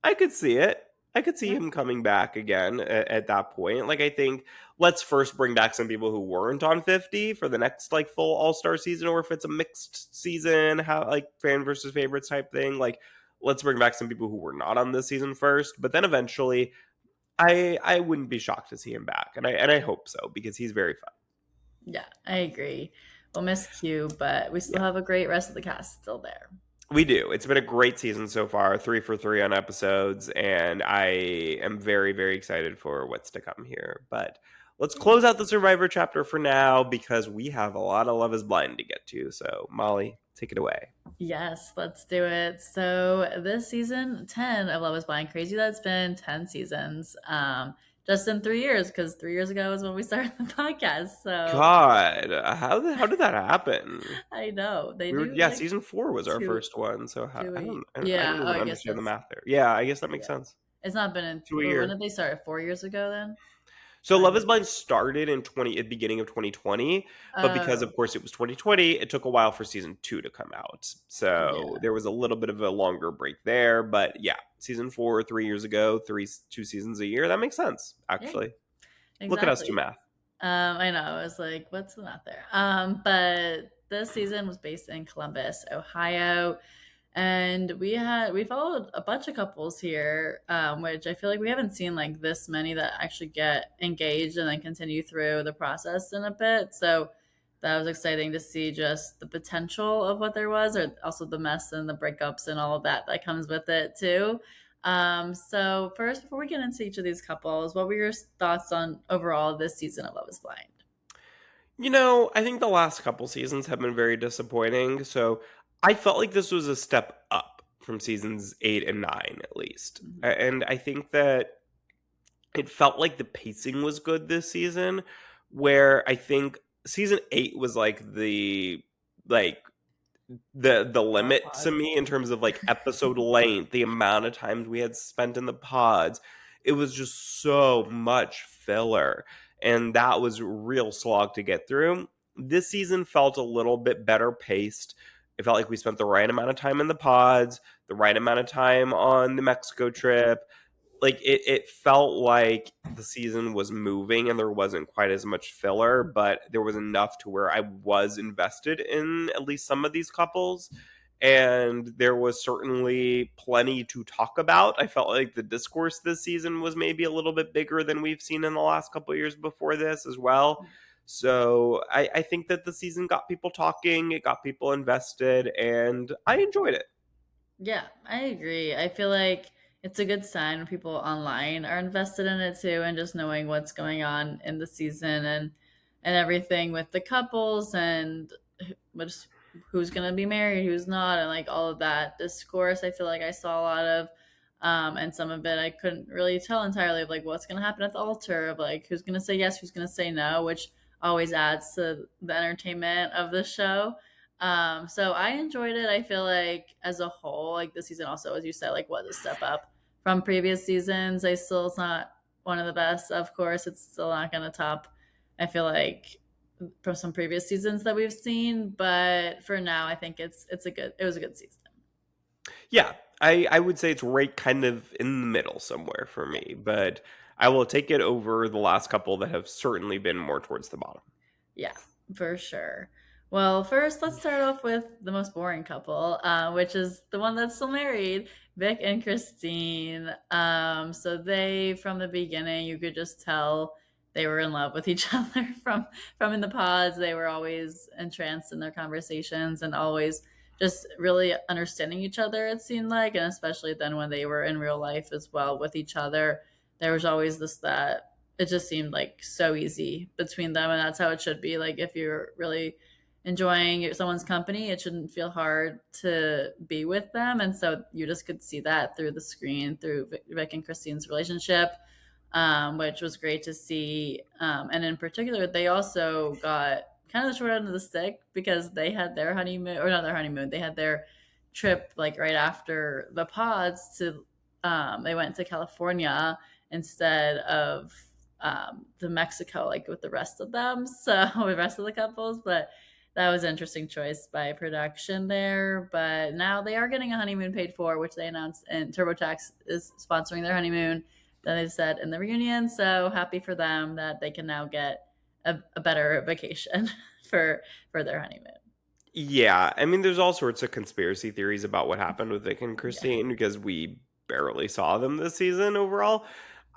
I could see it. I could see Yeah, him coming back again at that point. Like, I think let's first bring back some people who weren't on 50 for the next like full All Star season, or if it's a mixed season, how like fan versus favorites type thing. Like, let's bring back some people who were not on this season first, but then eventually, I wouldn't be shocked to see him back, and I hope so because he's very fun. yeah, I agree. We'll miss Q, but we still Yeah. have a great rest of the cast still there. We do. It's been a great season so far, 3 for 3 on episodes, and I am very, very excited for what's to come here. But let's close out the Survivor chapter for now because we have a lot of Love is Blind to get to. So, Molly, take it away. Yes, let's do it. So this season 10 of Love is Blind, crazy that it's been 10 seasons. Just in 3 years, because 3 years ago is when we started the podcast. So God, how did that happen? I know they We were do yeah, like season 4 was our two first one, so how, two I yeah. don't Oh, even I guess understand the that's, math there. Yeah, I guess that makes yeah. sense. It's not been in, 2 a when year. did they start? 4 years ago then? So 5 Love is years. Blind started in 20 at the beginning of 2020, but because Oh, of course it was 2020, it took a while for season 2 to come out. So yeah, there was a little bit of a longer break there, but yeah, season 4 3 years ago, 2 seasons a year, that makes sense yeah, actually. Look at us do exactly. math. I know. I was like, what's the math there? But this season was based in Columbus, Ohio, and we followed a bunch of couples here, which I feel like we haven't seen like this many that actually get engaged and then continue through the process in a bit. So that was exciting to see just the potential of what there was, or also the mess and the breakups and all of that that comes with it too. So first, before we get into each of these couples, what were your thoughts on overall this season of Love Is Blind? I think the last couple seasons have been very disappointing, so I felt like this was a step up from seasons 8 and 9 at least. Mhm. And I think that it felt like the pacing was good this season, where I think season 8 was like the All limit to pods. me in terms of like episode length, the amount of times we had spent in the pods. It was just so much filler, and that was a real slog to get through. This season felt a little bit better paced. It felt like we spent the right amount of time in the pods, the right amount of time on the Mexico trip. Like it felt like the season was moving and there wasn't quite as much filler, but there was enough to where I was invested in at least some of these couples. And there was certainly plenty to talk about. I felt like the discourse this season was maybe a little bit bigger than we've seen in the last couple of years before this as well. So I think that the season got people talking, it got people invested, and I enjoyed it. Yeah, I agree. I feel like it's a good sign when people online are invested in it too, and just knowing what's going on in the season and everything with the couples and what's who's gonna be married, who's not, and like all of that discourse. I feel like I saw a lot of, and some of it I couldn't really tell entirely of like what's gonna happen at the altar, of like who's gonna say yes, who's gonna say no, which always adds to the entertainment of the show. So I enjoyed it. I feel like as a whole, like this season also, as you said, like was a step up from previous seasons. I still, it's not one of the best, of course. It's still not gonna top, I feel like, from some previous seasons that we've seen. But for now, I think it was a good season. Yeah, I would say it's right kind of in the middle somewhere for Yeah. me, but I will take it over the last couple that have certainly been more towards the bottom. Yeah, for sure. Well, first, let's start off with the most boring couple, which is the one that's still married, Vic and Christine. So they, from the beginning, you could just tell they were in love with each other from in the pods. They were always entranced in their conversations and always just really understanding each other, it seemed like, and especially then when they were in real life as well with each other, there was always this that it just seemed like so easy between them, and that's how it should be. Like if you're really enjoying someone's company, it shouldn't feel hard to be with them. And so you just could see that through the screen, through Vic and Christine's relationship, which was great to see. And in particular, they also got kind of the short end of the stick because they had their honeymoon, or not their honeymoon, they had their trip like right after the pods to, they went to California instead of to Mexico, like with the rest of them. So the rest of the couples, but that was an interesting choice by production there. But now they are getting a honeymoon paid for, which they announced, and TurboTax is sponsoring their honeymoon. Then they've said in the reunion. So happy for them that they can now get a better vacation for their honeymoon. Yeah, I mean, there's all sorts of conspiracy theories about what happened with Vic and Yeah. Christine because we barely saw them this season overall.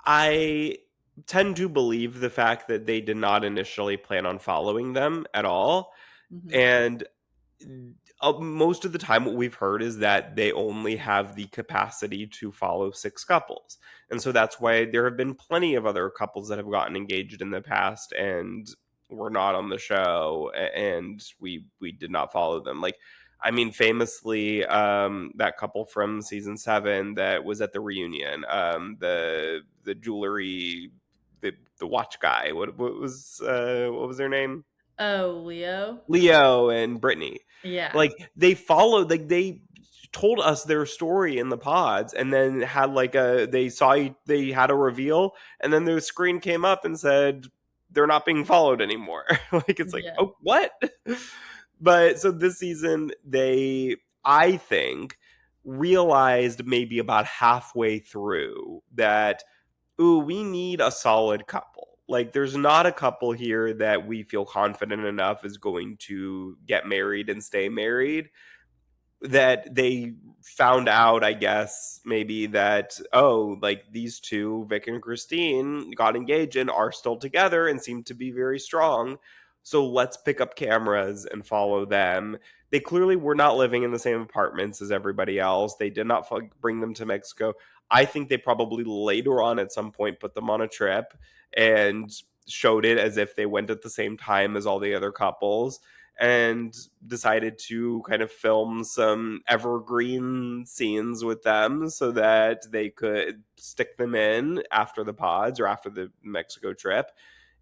I tend to believe the fact that they did not initially plan on following them at all. Hmm. And most of the time, what we've heard is that they only have the capacity to follow six couples. And so that's why there have been plenty of other couples that have gotten engaged in the past and were not on the show and we did not follow them. Like, I mean, famously, that couple from season 7 that was at the reunion, the jewelry, the watch guy. What was their name? Oh, Leo. Leo and Brittany. Yeah. Like they followed, like they told us their story in the pods, and then had like they had a reveal, and then the screen came up and said they're not being followed anymore. Like it's like, Yeah. oh, what? But so this season they, I think, realized maybe about halfway through that, ooh, we need a solid couple. Like, there's not a couple here that we feel confident enough is going to get married and stay married. That they found out, I guess, maybe that, oh, like these two, Vic and Christine, got engaged and are still together and seem to be very strong. So let's pick up cameras and follow them. They clearly were not living in the same apartments as everybody else. They did not bring them to Mexico. I think they probably later on at some point put them on a trip and showed it as if they went at the same time as all the other couples and decided to kind of film some evergreen scenes with them so that they could stick them in after the pods or after the Mexico trip.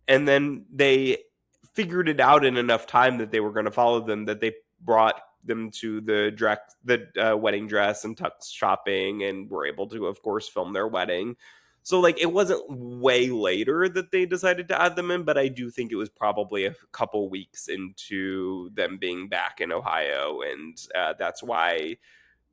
And then they figured it out in enough time that they were going to follow them that they brought them to the wedding dress and tux shopping and were able to, of course, film their wedding. So like it wasn't way later that they decided to add them in, but I do think it was probably a couple weeks into them being back in Ohio, and that's why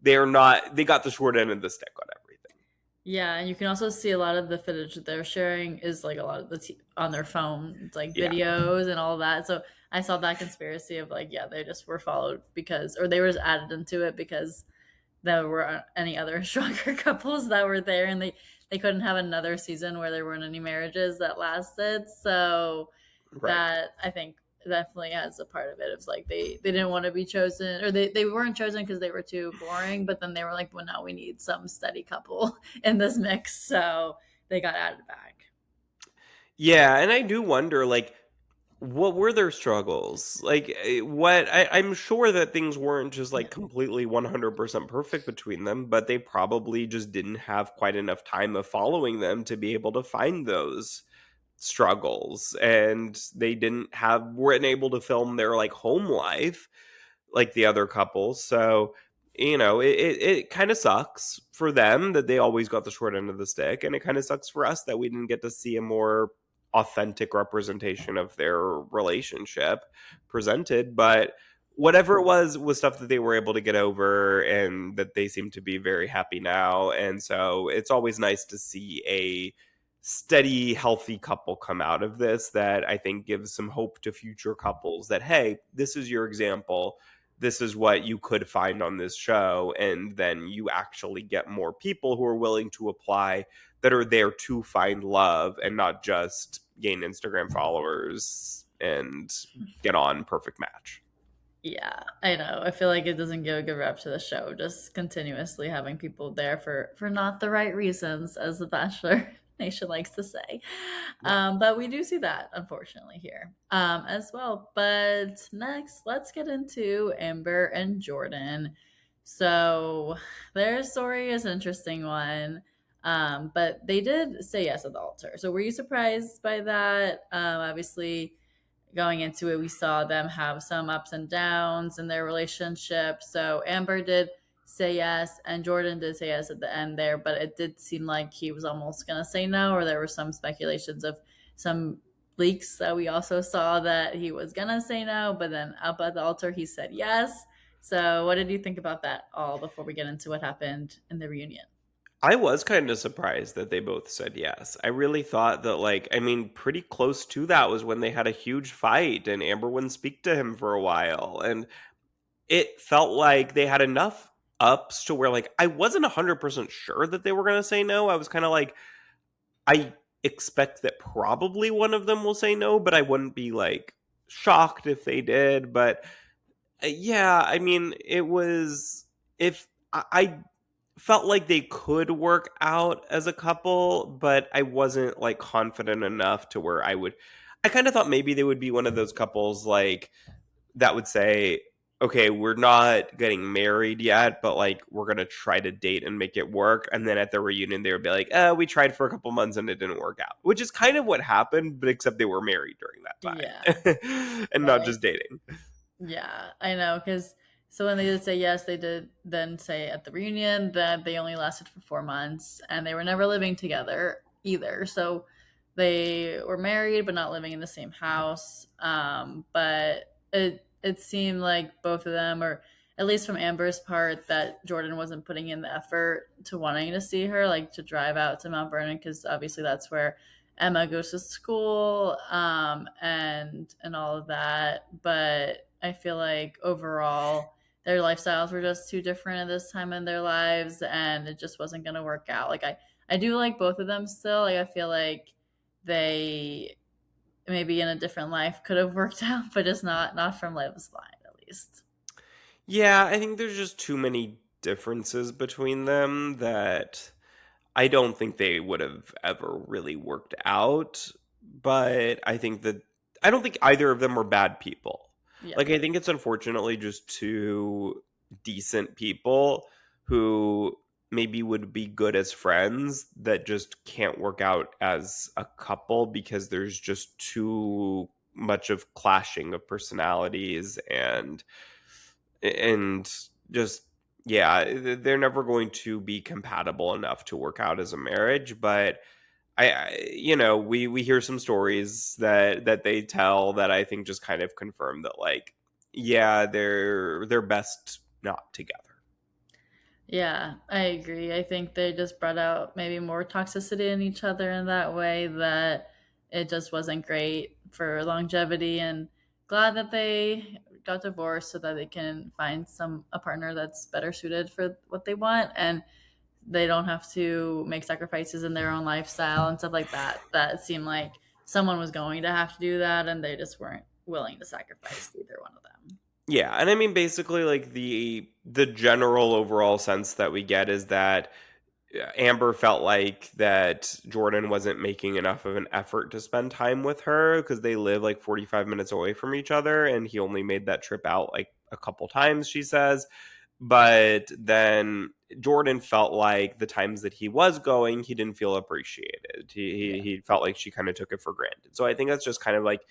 they got the short end of the stick on everything. Yeah, and you can also see a lot of the footage that they're sharing is like a lot of on their phone, like Yeah, videos and all that. So I saw that conspiracy of like, yeah, they just were followed because, or they were just added into it because there were any other stronger couples that were there, and they couldn't have another season where there weren't any marriages that lasted. So right. that I think definitely has a part of it. It's like they didn't want to be chosen, or they weren't chosen because they were too boring, but then they were like, well, now we need some steady couple in this mix, so they got added back. Yeah, and I do wonder, like, what were their struggles? Like, I'm sure that things weren't just Yeah. like completely 100% perfect between them, but they probably just didn't have quite enough time of following them to be able to find those struggles. And they weren't able to film their like home life like the other couples. So, it kind of sucks for them that they always got the short end of the stick. And it kind of sucks for us that we didn't get to see a more authentic representation of their relationship presented. But whatever it was stuff that they were able to get over and that they seem to be very happy now. And so it's always nice to see a steady, healthy couple come out of this that I think gives some hope to future couples that, hey, this is your example, this is what you could find on this show, and then you actually get more people who are willing to apply, that are there to find love and not just gain Instagram followers and get on Perfect Match. Yeah, I know. I feel like it doesn't give a good rep to the show, just continuously having people there for not the right reasons, as the Bachelor Nation likes to say. Yeah. But we do see that, unfortunately, here as well. But next, let's get into Amber and Jordan. So their story is an interesting one. But they did say yes at the altar. So were you surprised by that? Obviously, going into it, we saw them have some ups and downs in their relationship. So Amber did say yes, and Jordan did say yes at the end there, but it did seem like he was almost going to say no, or there were some speculations of some leaks that we also saw that he was going to say no, but then up at the altar, he said yes. So, what did you think about that all before we get into what happened in the reunion? I was kind of surprised that they both said yes. I really thought that, like, I mean, pretty close to that was when they had a huge fight and Amber wouldn't speak to him for a while. And it felt like they had enough ups to where, like, I wasn't 100% sure that they were going to say no. I was kind of like, I expect that probably one of them will say no, but I wouldn't be, like, shocked if they did. But yeah, I mean, it was, if I felt like they could work out as a couple, but I wasn't, like, confident enough to where I kind of thought maybe they would be one of those couples, like, that would say, "Okay, we're not getting married yet, but, like, we're gonna try to date and make it work," and then at the reunion, they would be like, we tried for a couple months and it didn't work out," which is kind of what happened, but except they were married during that Yeah, time and not right. just dating. Yeah, I know. Because so when they did say yes, they did then say at the reunion that they only lasted for 4 months and they were never living together either. So they were married but not living in the same house. But it seemed like both of them, or at least from Amber's part, that Jordan wasn't putting in the effort to wanting to see her, like to drive out to Mount Vernon, because obviously that's where Emma goes to school, and all of that. But I feel like overall their lifestyles were just too different at this time in their lives, and it just wasn't going to work out. Like I do like both of them still. Like I feel like they maybe in a different life could have worked out, but just not from Liv's line at least. Yeah, I think there's just too many differences between them that I don't think they would have ever really worked out, but I don't think either of them are bad people. Yeah. Like, I think it's unfortunately just two decent people who maybe would be good as friends that just can't work out as a couple because there's just too much of clashing of personalities and just, yeah, they're never going to be compatible enough to work out as a marriage. But we hear some stories that they tell that I think just kind of confirm that, like, yeah, they're best not together. Yeah, I agree. I think they just brought out maybe more toxicity in each other in that way, that it just wasn't great for longevity, and glad that they got divorced so that they can find a partner that's better suited for what they want, and they don't have to make sacrifices in their own lifestyle and stuff like that. That seemed like someone was going to have to do that, and they just weren't willing to sacrifice either one of them. Yeah, and I mean, basically, like, the general overall sense that we get is that Amber felt like that Jordan wasn't making enough of an effort to spend time with her because they live like 45 minutes away from each other, and he only made that trip out like a couple times, she says. But then Jordan felt like the times that he was going, he didn't feel appreciated. Yeah. He felt like she kind of took it for granted. So I think that's just kind of like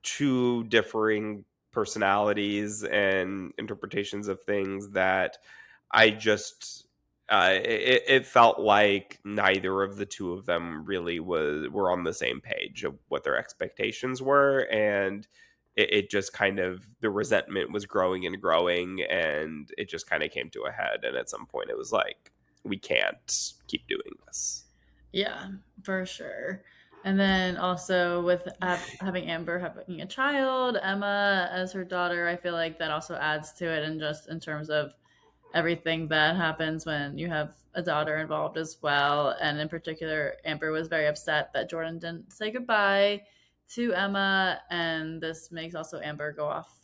two differing personalities and interpretations of things that I just it felt like neither of the two of them really were on the same page of what their expectations were, and it just kind of, the resentment was growing and growing, and it just kind of came to a head, and at some point it was like, we can't keep doing this. Yeah, for sure. And then also with having Amber having a child, Emma as her daughter, I feel like that also adds to it, and just in terms of everything that happens when you have a daughter involved as well. And in particular, Amber was very upset that Jordan didn't say goodbye to Emma, and this makes also Amber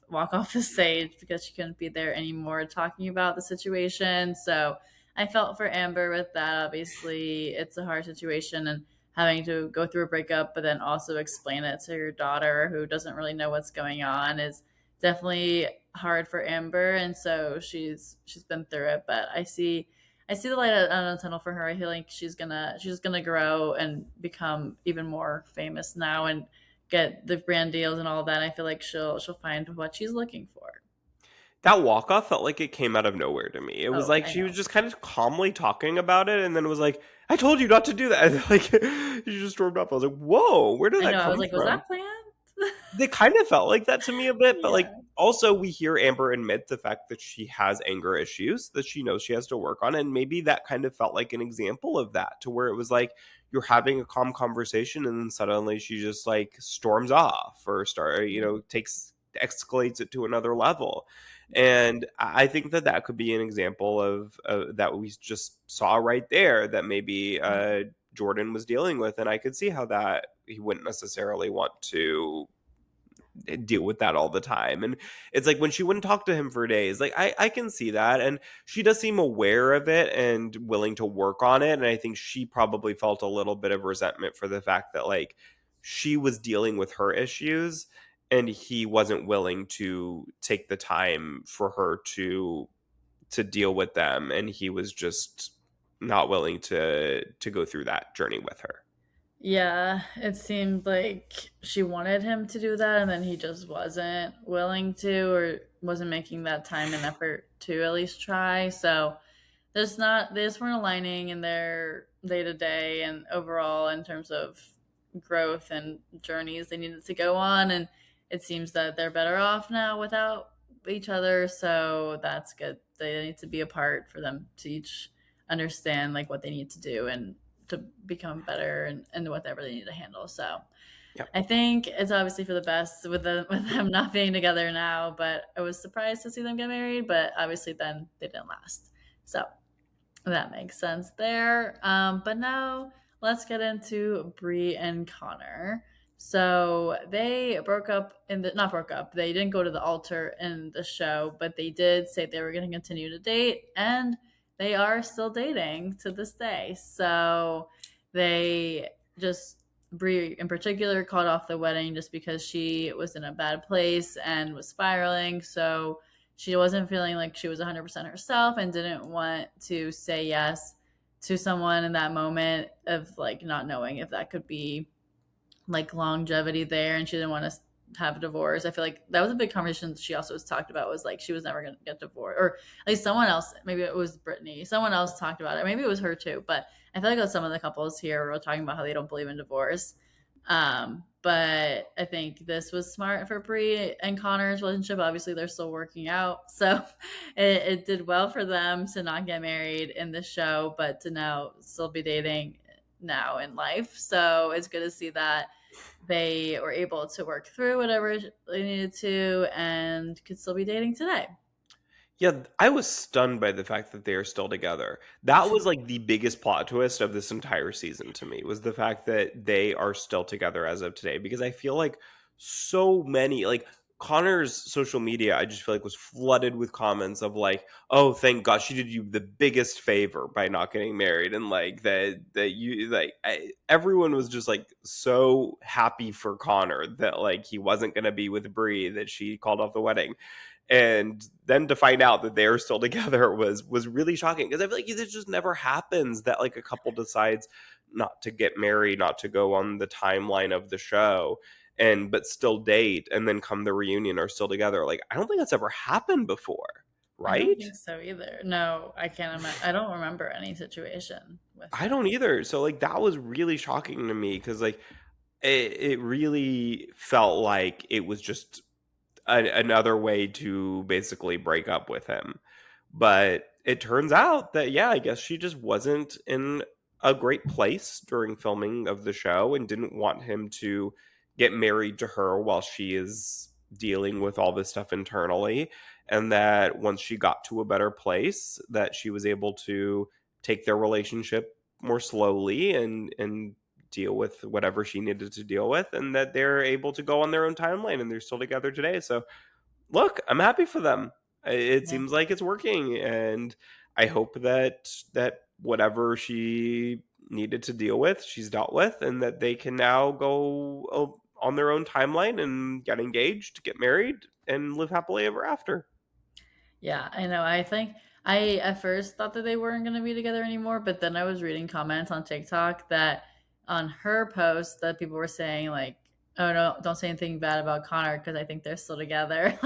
walk off the stage because she couldn't be there anymore talking about the situation. So I felt for Amber with that. Obviously, it's a hard situation, and having to go through a breakup, but then also explain it to your daughter who doesn't really know what's going on is definitely hard for Amber, and so she's been through it. But I see the light at the end of the tunnel for her. I feel like she's gonna grow and become even more famous now and get the brand deals and all of that. I feel like she'll find what she's looking for. That walk off felt like it came out of nowhere to me. It was Oh, like I she was know. just kind of calmly talking about it, and then it was like, "I told you not to do that." And like she just stormed off. I was like, "Whoa, where did I that know. I was come like, was from?" that planned? They kind of felt like that to me a bit, but like Yeah. also we hear Amber admit the fact that she has anger issues that she knows she has to work on, and maybe that kind of felt like an example of that, to where it was like you're having a calm conversation and then suddenly she just like storms off or takes escalates it to another level. Yeah. And I think that that could be an example of that we just saw right there that maybe Jordan was dealing with, and I could see how that he wouldn't necessarily want to deal with that all the time. And it's like when she wouldn't talk to him for days, like I can see that. And she does seem aware of it and willing to work on it. And I think she probably felt a little bit of resentment for the fact that like she was dealing with her issues and he wasn't willing to take the time for her to deal with them, and he was just not willing to go through that journey with her. Yeah, it seemed like she wanted him to do that, and then he just wasn't willing to, or wasn't making that time and effort to at least try. So they just weren't aligning in their day to day and overall in terms of growth and journeys they needed to go on. And it seems that they're better off now without each other. So that's good. They need to be apart for them to each understand like what they need to do and to become better and whatever they need to handle. So Yeah. I think it's obviously for the best with with them not being together now, but I was surprised to see them get married, but obviously then they didn't last. So that makes sense there. But now let's get into Bree and Connor. So they broke up in the not broke up. They didn't go to the altar in the show, but they did say they were going to continue to date, and they are still dating to this day. So they just Bree in particular called off the wedding just because she was in a bad place and was spiraling. So she wasn't feeling like she was 100% herself and didn't want to say yes to someone in that moment of like not knowing if that could be like longevity there, and she didn't want to have a divorce. I feel like that was a big conversation she also was talked about, was like she was never going to get divorced, or at least someone else, maybe it was Brittany, someone else talked about it, maybe it was her too, but I feel like some of the couples here were talking about how they don't believe in divorce. But I think this was smart for Brie and Connor's relationship. Obviously, they're still working out, so it did well for them to not get married in the show, but to now still be dating now in life. So it's good to see that they were able to work through whatever they needed to and could still be dating today. Yeah, I was stunned by the fact that they are still together. That was like the biggest plot twist of this entire season to me, was the fact that they are still together as of today, because I feel like so many like Connor's social media, I just feel like was flooded with comments of like, "Oh, thank God she did you the biggest favor by not getting married," and like that you like everyone was just like so happy for Connor that like he wasn't going to be with Brie, that she called off the wedding. And then to find out that they're still together was really shocking, because I feel like this just never happens, that like a couple decides not to get married, not to go on the timeline of the show, and but still date, and then come the reunion are still together. Like I don't think that's ever happened before, I don't right? think so either. No, I can't imagine. I don't remember any situation with I that. don't either. So like that was really shocking to me, because like it really felt like it was just another way to basically break up with him. But it turns out that, yeah, I guess she just wasn't in a great place during filming of the show and didn't want him to get married to her while she is dealing with all this stuff internally, and that once she got to a better place, that she was able to take their relationship more slowly and deal with whatever she needed to deal with, and that they're able to go on their own timeline and they're still together today. So look, I'm happy for them. It Yeah. seems like it's working, and I hope that whatever she needed to deal with, she's dealt with, and that they can now go on their own timeline and get engaged, get married, and live happily ever after. Yeah, I know. I think I at first thought that they weren't going to be together anymore, but then I was reading comments on TikTok that on her post that people were saying like, "Oh no, don't say anything bad about Connor because I think they're still together."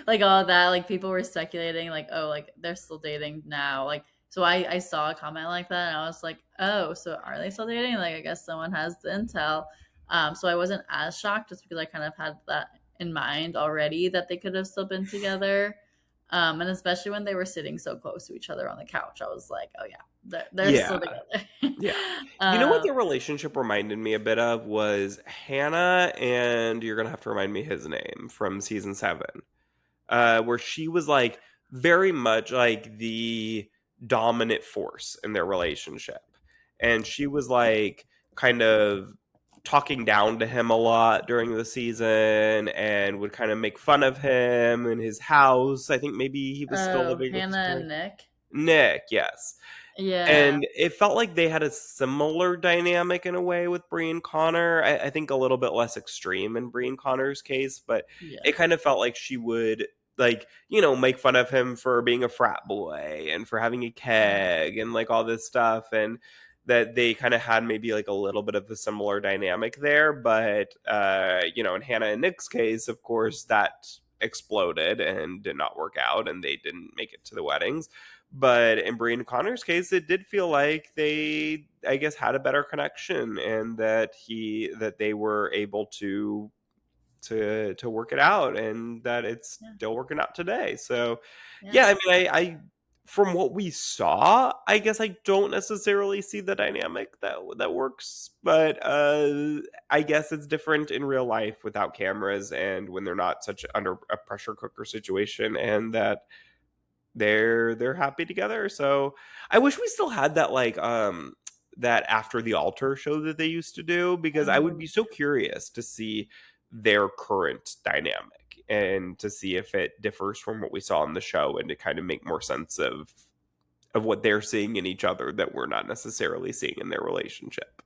like all that. Like people were speculating like, "Oh, like they're still dating now." Like so I saw a comment like that and I was like, "Oh, so are they still dating?" Like I guess someone has the intel. So I wasn't as shocked just because I kind of had that in mind already that they could have still been together. And especially when they were sitting so close to each other on the couch, I was like, "Oh yeah, they're still Yeah, together." yeah. You know what um, their relationship reminded me a bit of was Hannah, and you're gonna have to remind me his name from season 7. Where she was like very much like the dominant force in their relationship. And she was like kind of talking down to him a lot during the season and would kind of make fun of him and his house. I think maybe he was still oh, living with his Hannah and parents. Nick. Nick, yes. Yeah, And it felt like they had a similar dynamic in a way with Bree and Connor. I think a little bit less extreme in Bree and Connor's case, but yeah, it kind of felt like she would like, make fun of him for being a frat boy and for having a yeah, keg and like all this stuff, and that they kind of had maybe like a little bit of a similar dynamic there. But in Hannah and Nick's case, of course, that exploded and did not work out and they didn't make it to the weddings. But in Bree and Connor's case, it did feel like they, I guess, had a better connection, and that they were able to work it out, and that it's yeah, still working out today. So, yeah. yeah, I mean, I from what we saw, I guess I don't necessarily see the dynamic that works, but I guess it's different in real life without cameras and when they're not such under a pressure cooker situation, and that they're happy together. So I wish we still had that that after the altar show that they used to do, because I would Oh, be so curious to see their current dynamic and to see if it differs from what we saw in the show, and to kind of make more sense of what they're seeing in each other that we're not necessarily seeing in their relationship.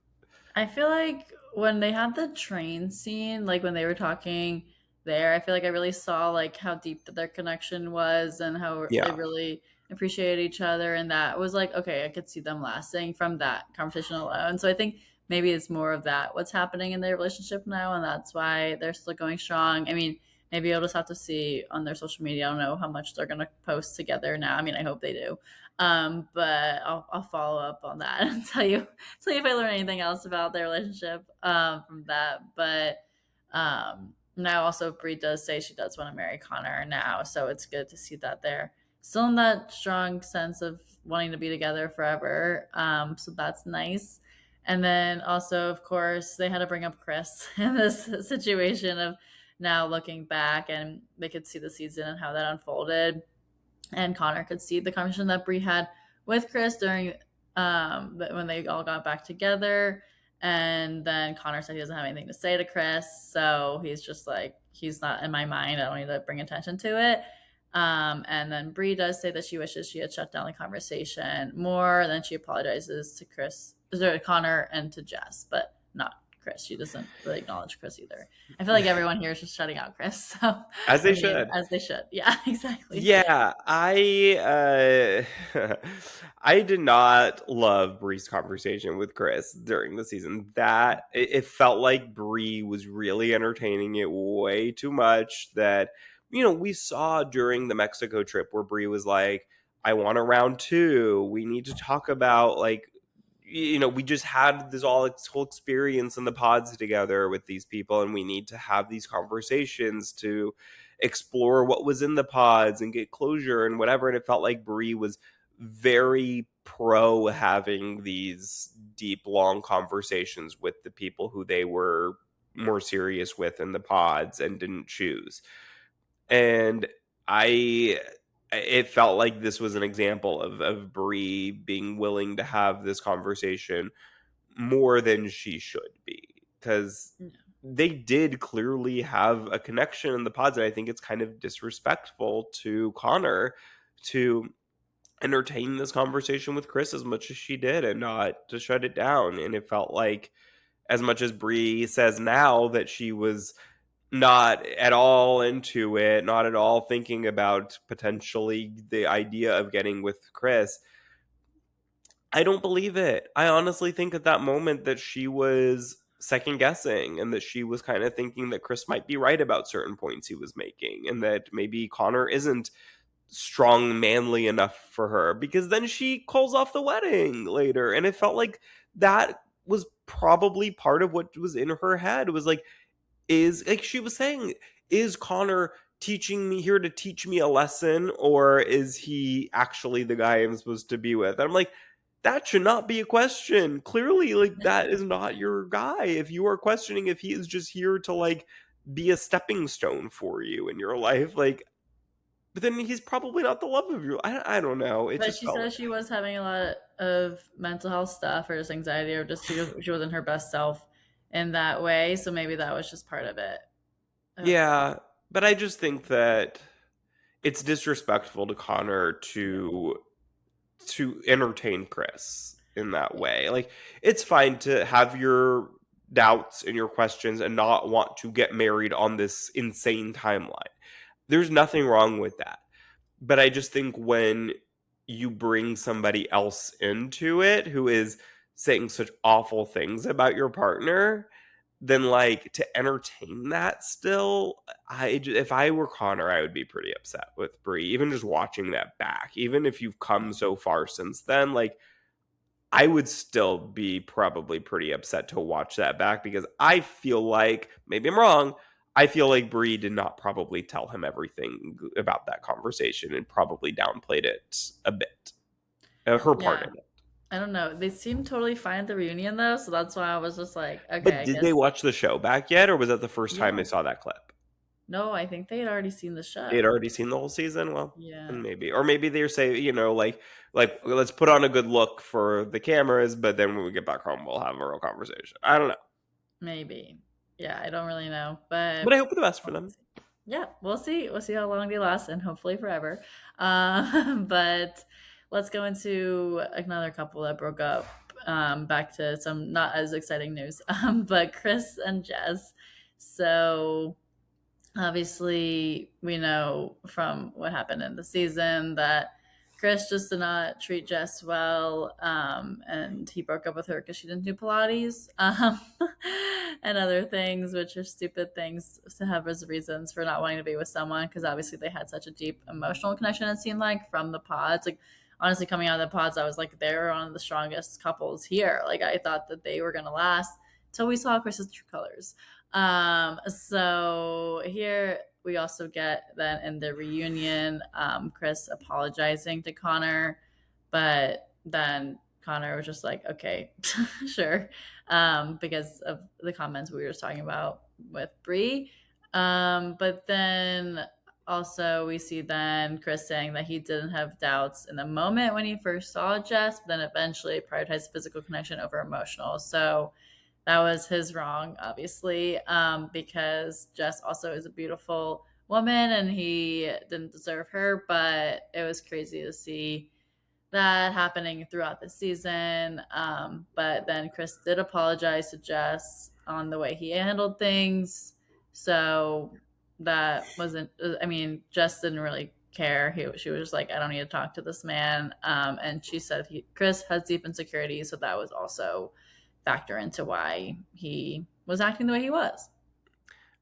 I feel like when they had the train scene, like when they were talking there, I feel like I really saw like how deep their connection was and how they Yeah. really appreciated each other. And that was like, okay, I could see them lasting from that conversation alone. So I think maybe it's more of that what's happening in their relationship now, and that's why they're still going strong. I mean, maybe I'll just have to see on their social media. I don't know how much they're gonna post together now. I mean, I hope they do. But I'll follow up on that and tell you if I learn anything else about their relationship from that. But now also Brie does say she does want to marry Connor now, so it's good to see that they're still in that strong sense of wanting to be together forever. So that's nice. And then also, of course, they had to bring up Chris in this situation of now looking back, and they could see the season and how that unfolded, and Connor could see the conversation that Brie had with Chris during when they all got back together. And then Connor said he doesn't have anything to say to Chris, so he's just like, he's not in my mind. I don't need to bring attention to it. And then Brie does say that she wishes she had shut down the conversation more. Then she apologizes to Connor, and to Jess, but not Chris. She doesn't really acknowledge Chris either. I feel like everyone here is just shutting out Chris. So As I they mean, should. as they should. Yeah, exactly. Yeah, I did not love Bree's conversation with Chris during the season. That it felt like Bree was really entertaining it way too much. That we saw during the Mexico trip where Bree was like, "I want a round two. We need to talk about like." We just had this whole experience in the pods together with these people, and we need to have these conversations to explore what was in the pods and get closure and whatever. And it felt like Bree was very pro having these deep, long conversations with the people who they were more serious with in the pods and didn't choose. And I it felt like this was an example of Bree being willing to have this conversation more than she should be, because Yeah. they did clearly have a connection in the pods, and I think it's kind of disrespectful to Connor to entertain this conversation with Chris as much as she did and not to shut it down. And it felt like, as much as Bree says now that she was not at all into it, not at all thinking about potentially the idea of getting with Chris, I don't believe it. I honestly think at that moment that she was second guessing and that she was kind of thinking that Chris might be right about certain points he was making and that maybe Connor isn't strong, manly enough for her, because then she calls off the wedding later. And it felt like that was probably part of what was in her head, was like, is like she was saying, is Connor teaching me here to teach me a lesson, or is he actually the guy I'm supposed to be with? And I'm like, that should not be a question. Clearly, like, that is not your guy. If you are questioning if he is just here to like be a stepping stone for you in your life, like, but then he's probably not the love of your. I don't know. It But just she felt says she was having a lot of mental health stuff or just anxiety or just she wasn't her best self in that way. So maybe that was just part of it. Of yeah. But I just think that it's disrespectful to Connor yeah. to entertain Chris in that way. Like, it's fine to have your doubts and your questions and not want to get married on this insane timeline. There's nothing wrong with that. But I just think when you bring somebody else into it who is saying such awful things about your partner, then like to entertain that still, if I were Connor, I would be pretty upset with Brie. Even just watching that back, even if you've come so far since then, like I would still be probably pretty upset to watch that back, because I feel like, maybe I'm wrong, I feel like Brie did not probably tell him everything about that conversation and probably downplayed it a bit. Her part Yeah. in it. I don't know. They seemed totally fine at the reunion though, so that's why I was just like, okay, But I did they guess watch the show back yet, or was that the first time they yeah. saw that clip? No, I think they had already seen the They had show. already seen the whole season? Well, Yeah. then maybe. Or maybe they're saying, like let's put on a good look for the cameras, but then when we get back home, we'll have a real conversation. I don't know. Maybe. Yeah, I don't really know. But I But hope for the best for them. yeah, we'll see. We'll see how long they last and hopefully forever. But let's go into another couple that broke up. Back to some not as exciting news. But Chris and Jess. So obviously, we know from what happened in the season that Chris just did not treat Jess well, and he broke up with her because she didn't do Pilates, and other things, which are stupid things to have as reasons for not wanting to be with someone. Because obviously they had such a deep emotional connection. It seemed like from the pods, like honestly, coming out of the pods, I was like, they're one of the strongest couples here. Like I thought that they were gonna last until we saw Chris's true colors. So here we also get then in the reunion, Chris apologizing to Connor, but then Connor was just like, okay, sure, because of the comments we were just talking about with Bree. But then also we see then Chris saying that he didn't have doubts in the moment when he first saw Jess, but then eventually prioritized physical connection over emotional. So that was his wrong, obviously, because Jess also is a beautiful woman and he didn't deserve her. But it was crazy to see that happening throughout the season. But then Chris did apologize to Jess on the way he handled things. So that wasn't, I mean, Jess didn't really care. She was just like, I don't need to talk to this man. And she said Chris has deep insecurity. So that was also factor into why he was acting the way he was.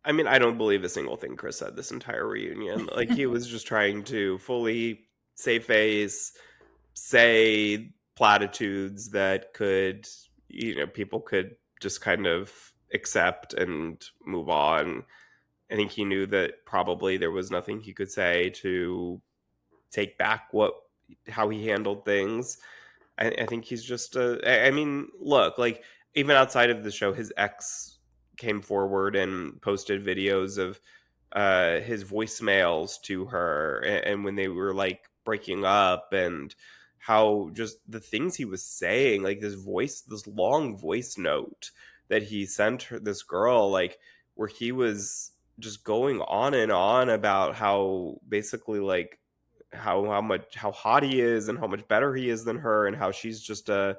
I mean, I don't believe a single thing Chris said this entire reunion. Like, he was just trying to fully save face, say platitudes that could, people could just kind of accept and move on. I think he knew that probably there was nothing he could say to take back how he handled things. I think he's just I mean, look, like, even outside of the show, his ex came forward and posted videos of his voicemails to her, and when they were like breaking up, and how just the things he was saying, like this long voice note that he sent her, this girl, like where he was just going on and on about how basically like how hot he is and how much better he is than her, and how she's just a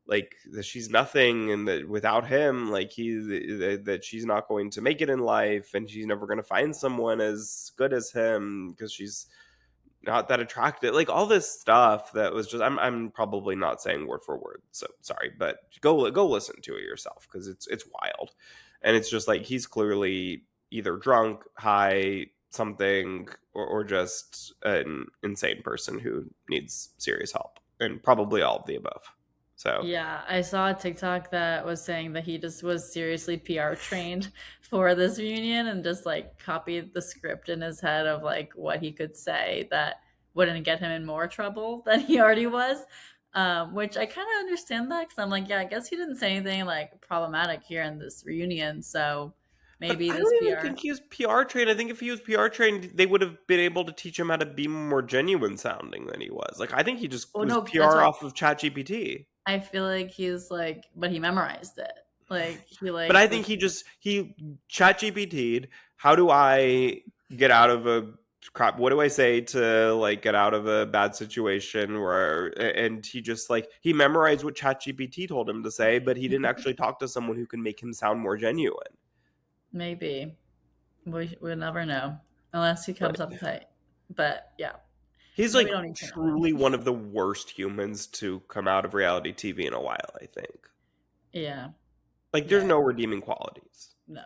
like that she's nothing, and that without him like that she's not going to make it in life, and she's never going to find someone as good as him because she's not that attractive, like all this stuff that was just I'm probably not saying word for word, so sorry, but go listen to it yourself because it's wild. And it's just like he's clearly either drunk, high, something, or just an insane person who needs serious help, and probably all of the above. So Yeah, I saw a TikTok that was saying that he just was seriously PR trained for this reunion and just like copied the script in his head of like what he could say that wouldn't get him in more trouble than he already was. Which I kind of understand that because I'm like, yeah, I guess he didn't say anything like problematic here in this reunion. So but maybe I this don't even PR. think he was PR trained. I think if he was PR trained, they would have been able to teach him how to be more genuine sounding than he was. Like I think he just Oh was no, that's PR what off of ChatGPT. I feel like he's like, but he memorized it. Like he But I like was think he ChatGPT'd, how do I get out of a crap? What do I say to like get out of a bad situation where, and he just like he memorized what ChatGPT told him to say, but he didn't actually talk to someone who can make him sound more genuine. maybe. We'll never know unless he comes Right. up tight. But yeah, He's maybe like don't need to know. truly one of the worst humans to come out of reality TV in a while, I think. Yeah, Like there's yeah, no redeeming qualities. no,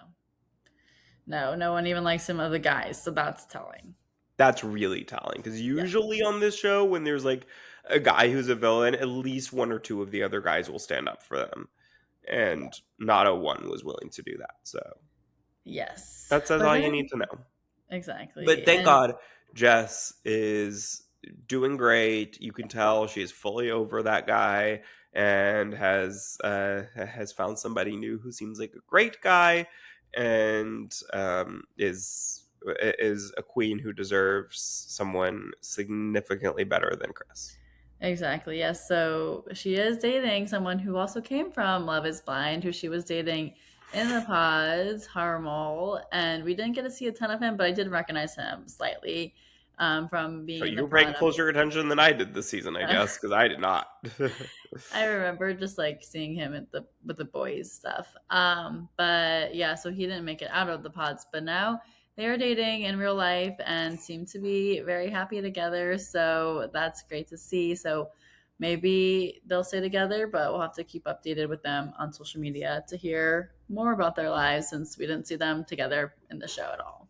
no, no one even likes him of the guys, so that's telling. That's really telling because Yeah, usually on this show, when there's like a guy who's a villain, at least one or two of the other guys will stand up for them, yeah, and not a one was willing to do that. So yes, that says but all you need then to know. But exactly, thank and God Jess is doing great. You can tell she is fully over that guy and has found somebody new who seems like a great guy, and is a queen who deserves someone significantly better than Chris. exactly, yes. So she is dating someone who also came from Love Is Blind, who she was dating in the pods, Harmel, and we didn't get to see a ton of him, but I did recognize him slightly from So being in you the were paying pod. closer attention than I did this season, I guess, because I did not. I remember just like seeing him at the with the boys stuff. But yeah, so he didn't make it out of the pods, but now they are dating in real life and seem to be very happy together. So that's great to see. So maybe they'll stay together, but we'll have to keep updated with them on social media to hear more about their lives since we didn't see them together in the show at all.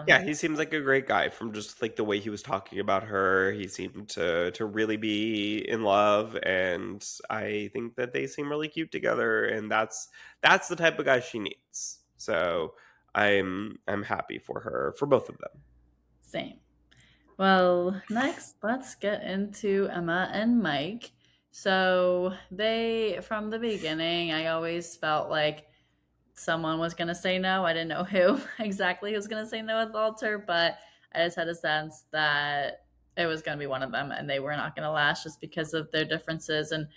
Yeah, Um, he seems like a great guy from just like the way he was talking about her. He seemed to really be in love, and I think that they seem really cute together, and that's the type of guy she needs. So I'm happy for her, for both of them. Same. Well, next, let's get into Emma and Mike. So, they, from the beginning, I always felt like someone was going to say no. I didn't know who exactly was going to say no at the altar, but I just had a sense that it was going to be one of them and they were not going to last just because of their differences and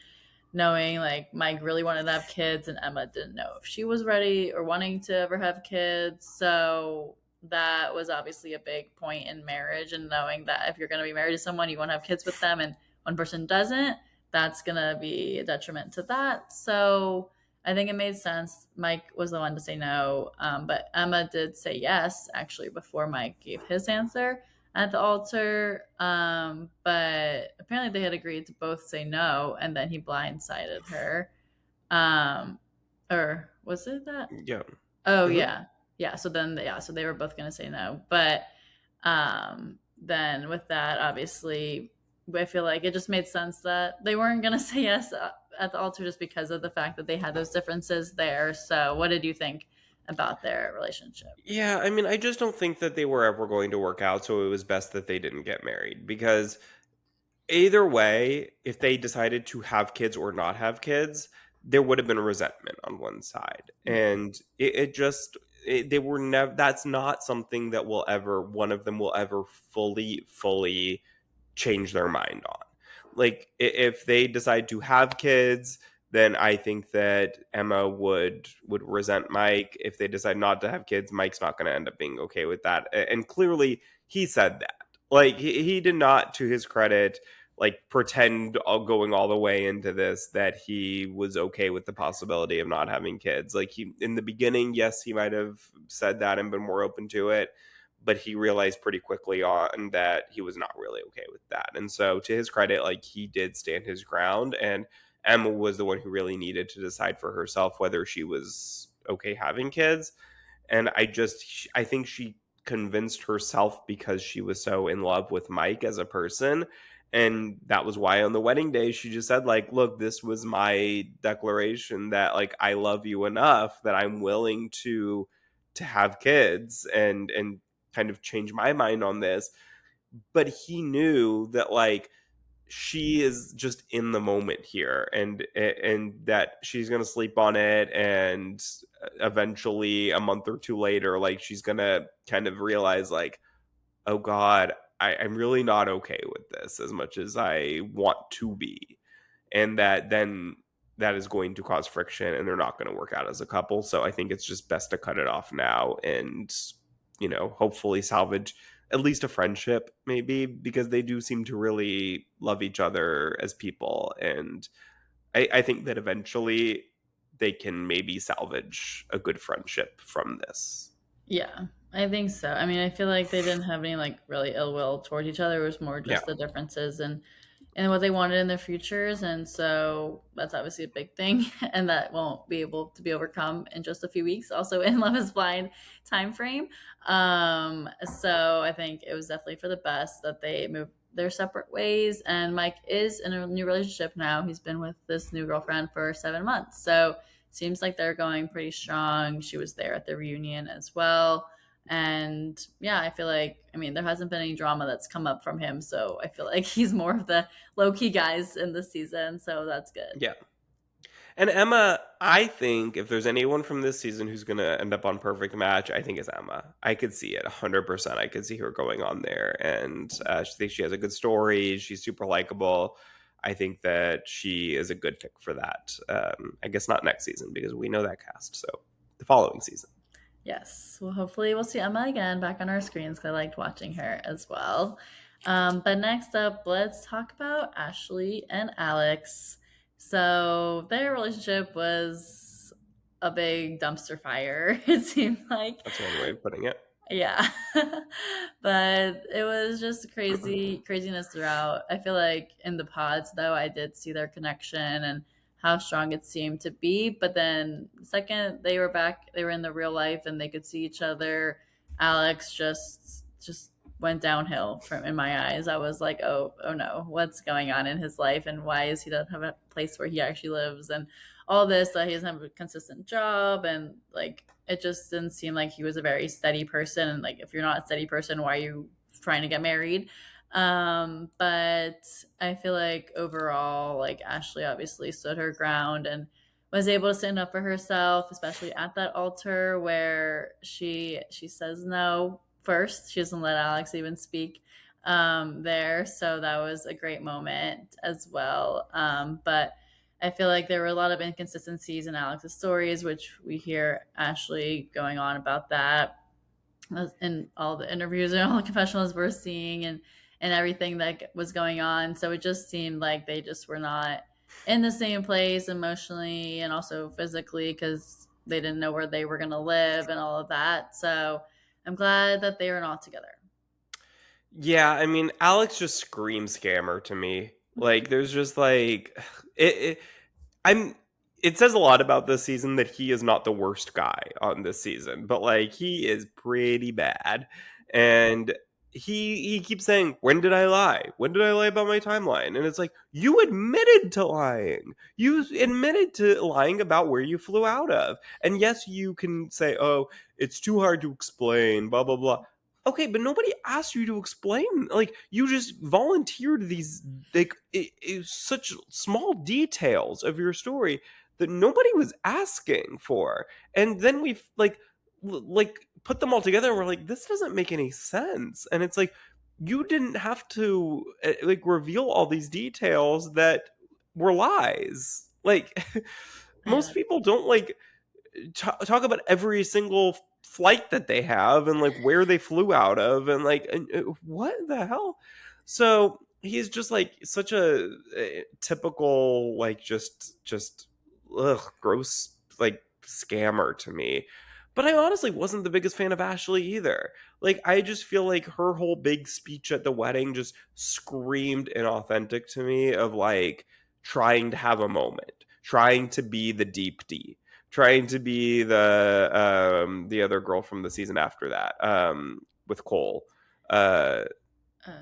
knowing like Mike really wanted to have kids and Emma didn't know if she was ready or wanting to ever have kids. So that was obviously a big point in marriage and knowing that if you're going to be married to someone, you want to have kids with them and one person doesn't, that's going to be a detriment to that. So I think it made sense. Mike was the one to say no, but Emma did say yes actually before Mike gave his answer at the altar. But apparently they had agreed to both say no, and then he blindsided her. Um, or was it that? Yeah. Oh Mhm. yeah, yeah. So then, yeah, so they were both gonna say no, but then with that, obviously, I feel like it just made sense that they weren't gonna say yes at the altar just because of the fact that they had those differences there. So, what did you think about their relationship? Yeah, I mean, I just don't think that they were ever going to work out, so it was best that they didn't get married because either way, if they decided to have kids or not have kids, there would have been resentment on one side. Yeah. And it just, they were never, that's not something that will ever, one of them will ever fully change their mind on. Like, if they decide to have kids, then I think that Emma would resent Mike. If they decide not to have kids, Mike's not going to end up being okay with that. And clearly, he said that. Like, he did not, to his credit, like pretend all going all the way into this that he was okay with the possibility of not having kids. Like, he, in the beginning, yes, he might have said that and been more open to it, but he realized pretty quickly on that he was not really okay with that. And so, to his credit, like, he did stand his ground, and Emma was the one who really needed to decide for herself whether she was okay having kids. And I think she convinced herself because she was so in love with Mike as a person. And that was why on the wedding day she just said, like, look, this was my declaration that, like, I love you enough that I'm willing to have kids and kind of change my mind on this. But he knew that, like, she is just in the moment here, and that she's gonna sleep on it, and eventually a month or two later, like, she's gonna kind of realize, like, oh god, I'm really not okay with this as much as I want to be. And that then that is going to cause friction, and they're not going to work out as a couple. So I think it's just best to cut it off now, and hopefully salvage at least a friendship, maybe, because they do seem to really love each other as people. And I think that eventually they can maybe salvage a good friendship from this. Yeah, I think so. I mean, I feel like they didn't have any like really ill will towards each other. It was more Yeah. just the differences and what they wanted in their futures, and so that's obviously a big thing, and that won't be able to be overcome in just a few weeks. Also, in Love Is Blind time frame. So I think it was definitely for the best that they moved their separate ways, and Mike is in a new relationship now. He's been with this new girlfriend for 7 months, so seems like they're going pretty strong. She was there at the reunion as well. And yeah, I feel like, I mean, there hasn't been any drama that's come up from him. So I feel like he's more of the low key guys in this season. So that's good. Yeah. And Emma, I think if there's anyone from this season who's going to end up on Perfect Match, I think it's Emma. I could see it 100%. I could see her going on there. And I think she has a good story. She's super likable. I think that she is a good pick for that. I guess not next season because we know that cast. So the following season. Yes. Well, hopefully we'll see Emma again back on our screens because I liked watching her as well. But next up, let's talk about Ashley and Alex. So their relationship was a big dumpster fire, it seemed like. That's one way of putting it. Yeah. But it was just craziness throughout. I feel like in the pods though, I did see their connection and how strong it seemed to be. But then the second they were back, they were in the real life and they could see each other. Alex just went downhill from in my eyes. I was like, oh no, what's going on in his life and why is he doesn't have a place where he actually lives and all this that he doesn't have a consistent job and like it just didn't seem like he was a very steady person and like if you're not a steady person why are you trying to get married. But I feel like overall like Ashley obviously stood her ground and was able to stand up for herself, especially at that altar where she says no first. She doesn't let Alex even speak there, so that was a great moment as well. But I feel like there were a lot of inconsistencies in Alex's stories, which we hear Ashley going on about that in all the interviews and all the confessionals we're seeing and everything that was going on. So it just seemed like they just were not in the same place emotionally and also physically because they didn't know where they were going to live and all of that. So I'm glad that they are not together. Yeah, I mean, Alex just screams scammer to me. Like, there's just like it I'm it says a lot about this season that he is not the worst guy on this season, but like he is pretty bad. And he keeps saying, "When did I lie? When did I lie about my timeline?" And it's like, "You admitted to lying. You admitted to lying about where you flew out of." And yes, you can say, "Oh, it's too hard to explain, blah blah blah." Okay, but nobody asked you to explain. Like, you just volunteered these, like, such small details of your story that nobody was asking for. And then we like put them all together and we're like, this doesn't make any sense. And it's like, you didn't have to like reveal all these details that were lies. Like Yeah. most people don't like talk about every single flight that they have and like where they flew out of and like what the hell. So he's just like such a typical like just gross like scammer to me. But I honestly wasn't the biggest fan of Ashley either. Like I just feel like her whole big speech at the wedding just screamed inauthentic to me of like trying to have a moment, trying to be the deep D, trying to be the other girl from the season after that, with Cole, uh, Oh,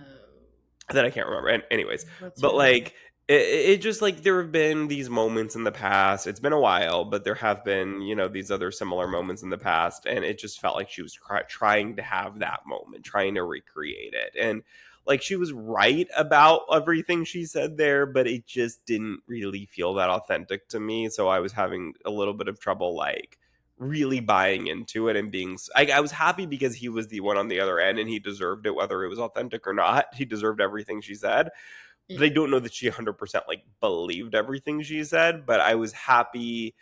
that I can't remember. And anyways, what's but her name? like it just like there have been these moments in the past. It's been a while, but there have been these other similar moments in the past, and it just felt like she was trying to have that moment, trying to recreate it, and like she was right about everything she said there, but it just didn't really feel that authentic to me. So I was having a little bit of trouble like really buying into it and being I was happy because he was the one on the other end and he deserved it whether it was authentic or not. He deserved everything she said. But I Yeah. don't know that she 100% like believed everything she said, but I was happy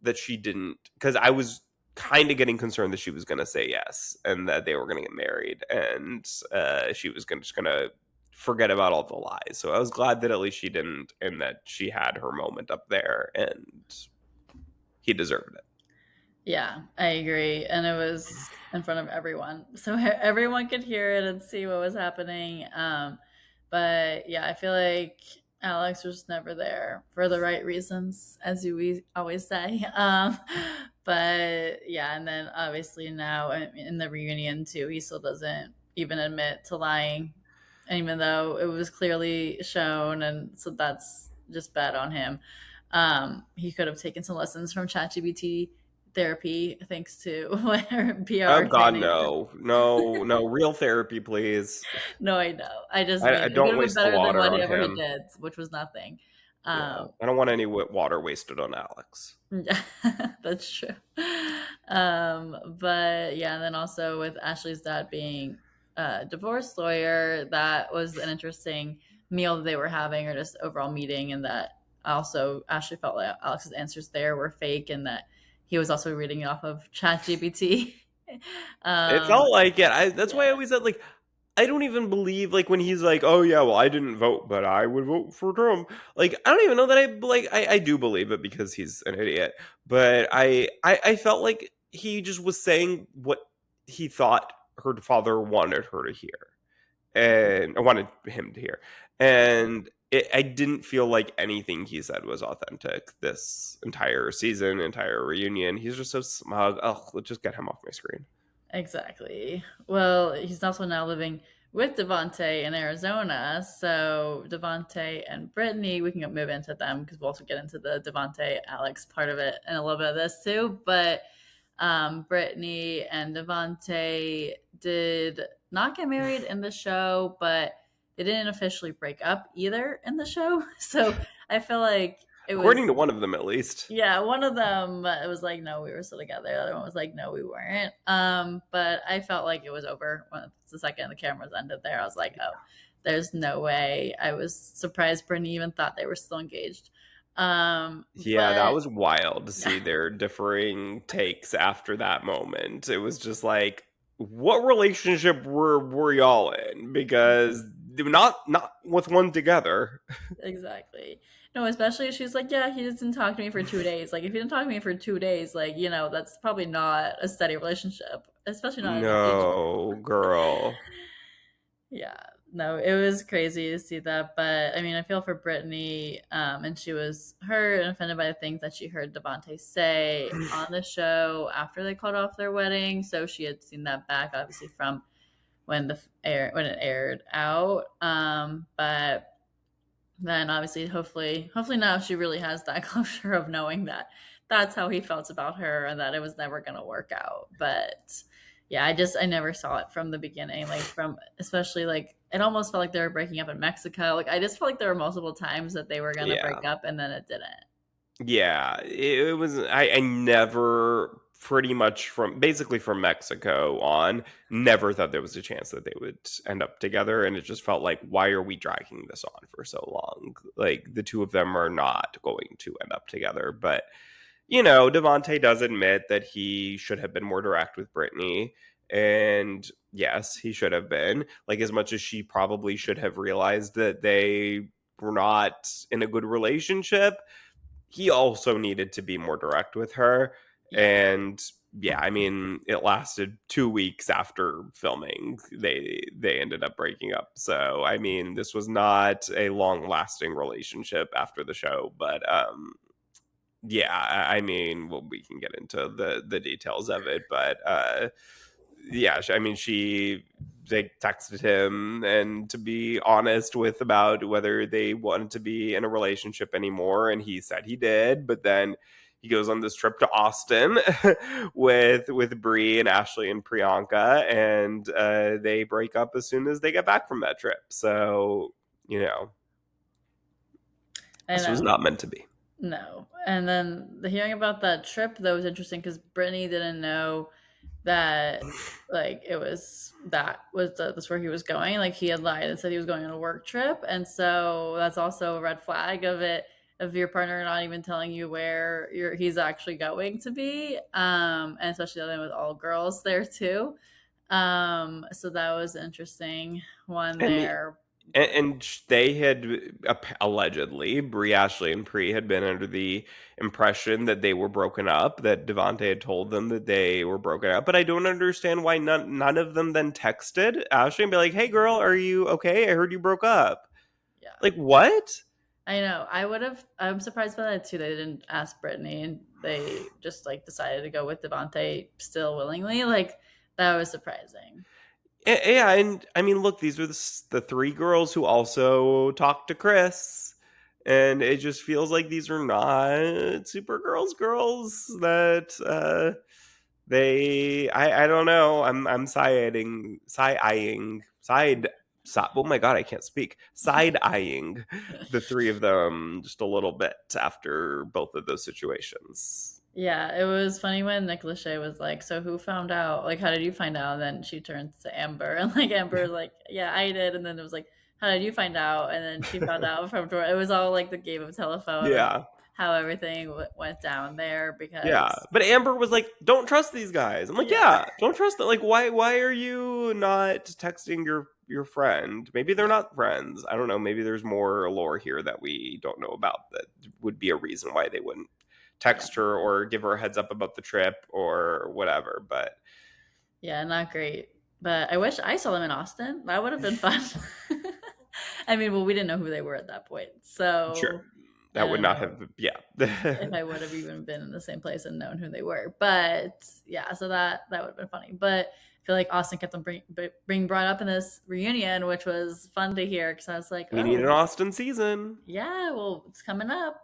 that she didn't, cuz I was kind of getting concerned that she was going to say yes and that they were going to get married, and she was just going to forget about all the lies. So I was glad that at least she didn't, and that she had her moment up there and he deserved it. Yeah, I agree. And it was in front of everyone. So everyone could hear it and see what was happening. But yeah, I feel like Alex was never there for the right reasons, as we always say. But yeah, and then obviously now in the reunion too, he still doesn't even admit to lying, even though it was clearly shown. And so that's just bad on him. He could have taken some lessons from ChatGPT therapy thanks to Oh PR God, training. no, no, no! Real therapy, please. No, I know. I just mean I it would don't have been waste the better than water on whatever he him. did, which was nothing. Yeah, Um, I don't want any water wasted on Alex. yeah, that's true. But yeah, and then also with Ashley's dad being a divorce lawyer, that was an interesting meal that they were having, or just overall meeting, and that also Ashley felt like Alex's answers there were fake, and that he was also reading it off of ChatGPT. It um, felt like it. That's why I yeah, always said like I don't even believe like when he's like, "Oh yeah, well I didn't vote, but I would vote for Trump." Like I don't even know that I do believe it because he's an idiot. But I felt like he just was saying what he thought her father wanted her to hear, and I wanted him to hear. And I didn't feel like anything he said was authentic this entire season, entire reunion. He's just so smug. Oh, let's just get him off my screen. exactly. Well, he's also now living with Devonte in Arizona. So Devonte and Brittany, we can move into them because we'll also get into the Devonte Alex part of it and a little bit of this too. But Brittany and Devonte did not get married in the show, but they didn't officially break up either in the show. So I feel like it According was, to one of them, at least. yeah, one of them it was like, no, we were still together. The other one was like, no, we weren't. But I felt like it was over when the second the cameras ended there. I was like, oh, there's no way. I was surprised Brittany even thought they were still engaged. Yeah, that But was wild to see their differing takes after that moment. It was just like, what relationship were y'all in? Because they were not with one together. exactly. No, especially if she's like, yeah, he just didn't talk to me for 2 days. Like, if he didn't talk to me for 2 days, like, that's probably not a steady relationship, especially not an engagement. No, girl. Yeah, no, it was crazy to see that. But I mean, I feel for Brittany, and she was hurt and offended by the things that she heard Devonte say on the show after they called off their wedding. So she had seen that back, obviously, from when it aired out. But then obviously hopefully now she really has that closure of knowing that that's how he felt about her and that it was never going to work out. But yeah, I never saw it from the beginning, like from especially like it almost felt like they were breaking up in Mexico. Like I just felt like there were multiple times that they were going to break Yeah. up and then it didn't. Yeah, it was I never pretty much from basically from Mexico on, never thought there was a chance that they would end up together, and it just felt like, why are we dragging this on for so long? Like, the 2 of them are not going to end up together, but, Devontae does admit that he should have been more direct with Brittany, and yes, he should have been, like, as much as she probably should have realized that they were not in a good relationship, he also needed to be more direct with her. Yeah. And yeah, I mean, it lasted 2 weeks after filming. They ended up breaking up. So I mean, this was not a long lasting relationship after the show, but yeah, I mean, well, we can get into the details of it, but yeah, I mean, they texted him and to be honest with about whether they wanted to be in a relationship anymore, and he said he did, but then he goes on this trip to Austin with Bree and Ashley and Priyanka, and they break up as soon as they get back from that trip. So you know, I this was know. not meant to be. No. And then the hearing about that trip though was interesting because Brittany didn't know that like it was that's where he was going. Like he had lied and said he was going on a work trip, and so that's also a red flag of your partner not even telling you where he's actually going to be. And especially the other with all girls there too. So that was interesting one And there. and they had allegedly, Brie, Ashley, and Pre had been under the impression that they were broken up. That Devontae had told them that they were broken up. But I don't understand why none of them then texted Ashley and be like, "Hey, girl, are you okay? I heard you broke up." Yeah. Like, what? I know. I'm surprised by that too. They didn't ask Brittany and they just like decided to go with Devontae still willingly. Like that was surprising. Yeah, and I mean, look, these are the three girls who also talked to Chris, and it just feels like these are not girls that I don't know. I'm side eyeing oh my god, I can't speak. Side eyeing the three of them just a little bit after both of those situations. Yeah, it was funny when Nick Lachey was like, "So who found out? Like, how did you find out?" And then she turns to Amber, and like Amber was like, "Yeah, I did." And then it was like, "How did you find out?" And then she found out from Dora. It was all like the game of telephone of Yeah. how everything went down there Yeah, because but Amber was like, "Don't trust these guys." I'm like, yeah, "Yeah, don't trust them. Like, why are you not texting your friend? Maybe they're yeah, not friends. I don't know. Maybe there's more lore here that we don't know about that would be a reason why they wouldn't yeah. text her or give her a heads up about the trip or whatever." But Yeah, not great. But I wish I saw them in Austin. That would have been fun. I mean, well, we didn't know who they were at that point. sure, So I that would don't not know have. Yeah, if I would have even been in the same place and known who they were. But yeah, so that would have been funny. But I feel like Austin kept them being brought up in this reunion, which was fun to hear because I was like, we need an oh, Austin season. yeah, well, it's coming up.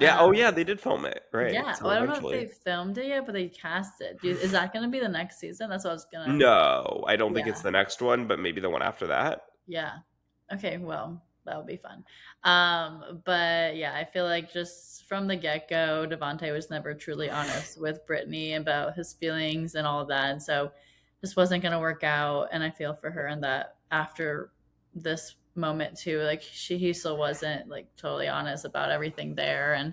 Yeah. Oh Um, yeah, they did film it right. yeah, So well, I don't know if they eventually, filmed it yet, but they cast it. Is that going to be the next season? That's what I was gonna. no, I don't think it's Yeah, the next one, but maybe the one after that. yeah. Okay, well, that would be fun. But yeah, I feel like just from the get go, Devonte was never truly honest with Brittany about his feelings and all of that, and so just wasn't going to work out. And I feel for her in that after this moment too, like he still wasn't like totally honest about everything there, and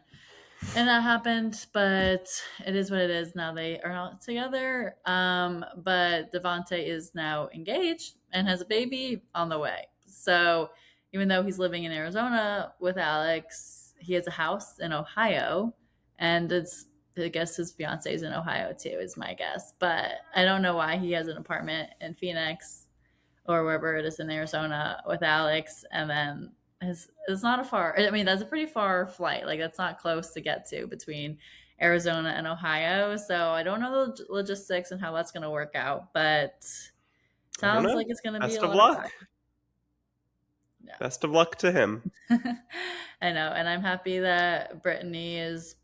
that happened, but it is what it is. Now they are not together. But Devonte is now engaged and has a baby on the way. So even though he's living in Arizona with Alex, he has a house in Ohio, and it's I guess his fiance is in Ohio too, is my guess. But I don't know why he has an apartment in Phoenix or wherever it is in Arizona with Alex, and then it's not a far. I mean, that's a pretty far flight. Like that's not close to get to between Arizona and Ohio. So I don't know the logistics and how that's going to work out, but I don't sounds know. like it's going to be Best a of lot of luck. back. Yeah. Best of luck to him. I know, and I'm happy that Brittany is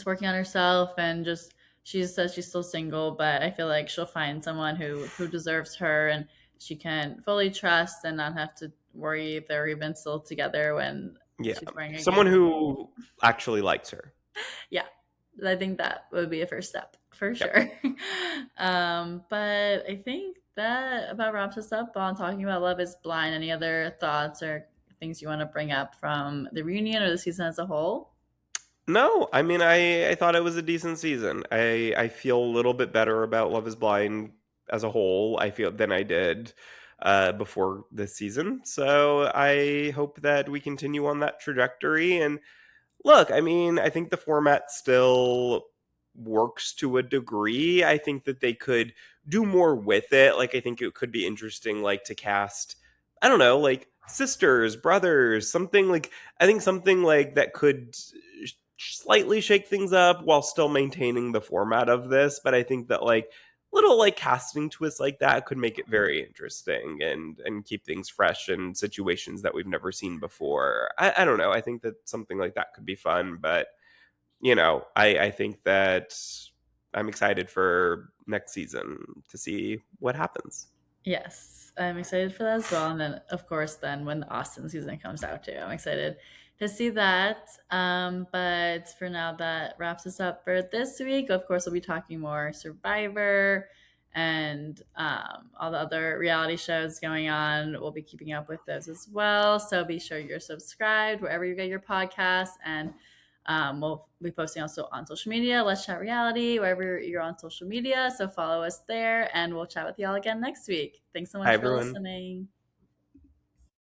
working on herself and just she says she's still single, but I feel like she'll find someone who deserves her and she can fully trust and not have to worry if they're even still together when Yeah. She's wearing a Someone uniform. who actually likes her. Yeah, I think that would be a first step for Yep. sure. But I think that about wraps us up on talking about Love is Blind. Any other thoughts or things you want to bring up from the reunion or the season as a whole? No, I mean, I thought it was a decent season. I feel a little bit better about Love Is Blind as a whole. I feel than I did before this season. So I hope that we continue on that trajectory. And look, I mean, I think the format still works to a degree. I think that they could do more with it. Like, I think it could be interesting, like, to cast, I don't know, like sisters, brothers, something like, I think something like that could slightly shake things up while still maintaining the format of this. But I think that, like, little like casting twists like that could make it very interesting and keep things fresh in situations that we've never seen before. I don't know. I think that something like that could be fun, but I think that I'm excited for next season to see what happens. Yes, I'm excited for that as well. And then, of course, then when the Austin season comes out too, I'm excited to see that. But for now, that wraps us up for this week. Of course, we'll be talking more Survivor and all the other reality shows going on. We'll be keeping up with those as well. So be sure you're subscribed wherever you get your podcasts. And we'll be posting also on social media. Let's Chat Reality, wherever you're on social media. So follow us there, and we'll chat with y'all again next week. Thanks so Hi, much for everyone. listening.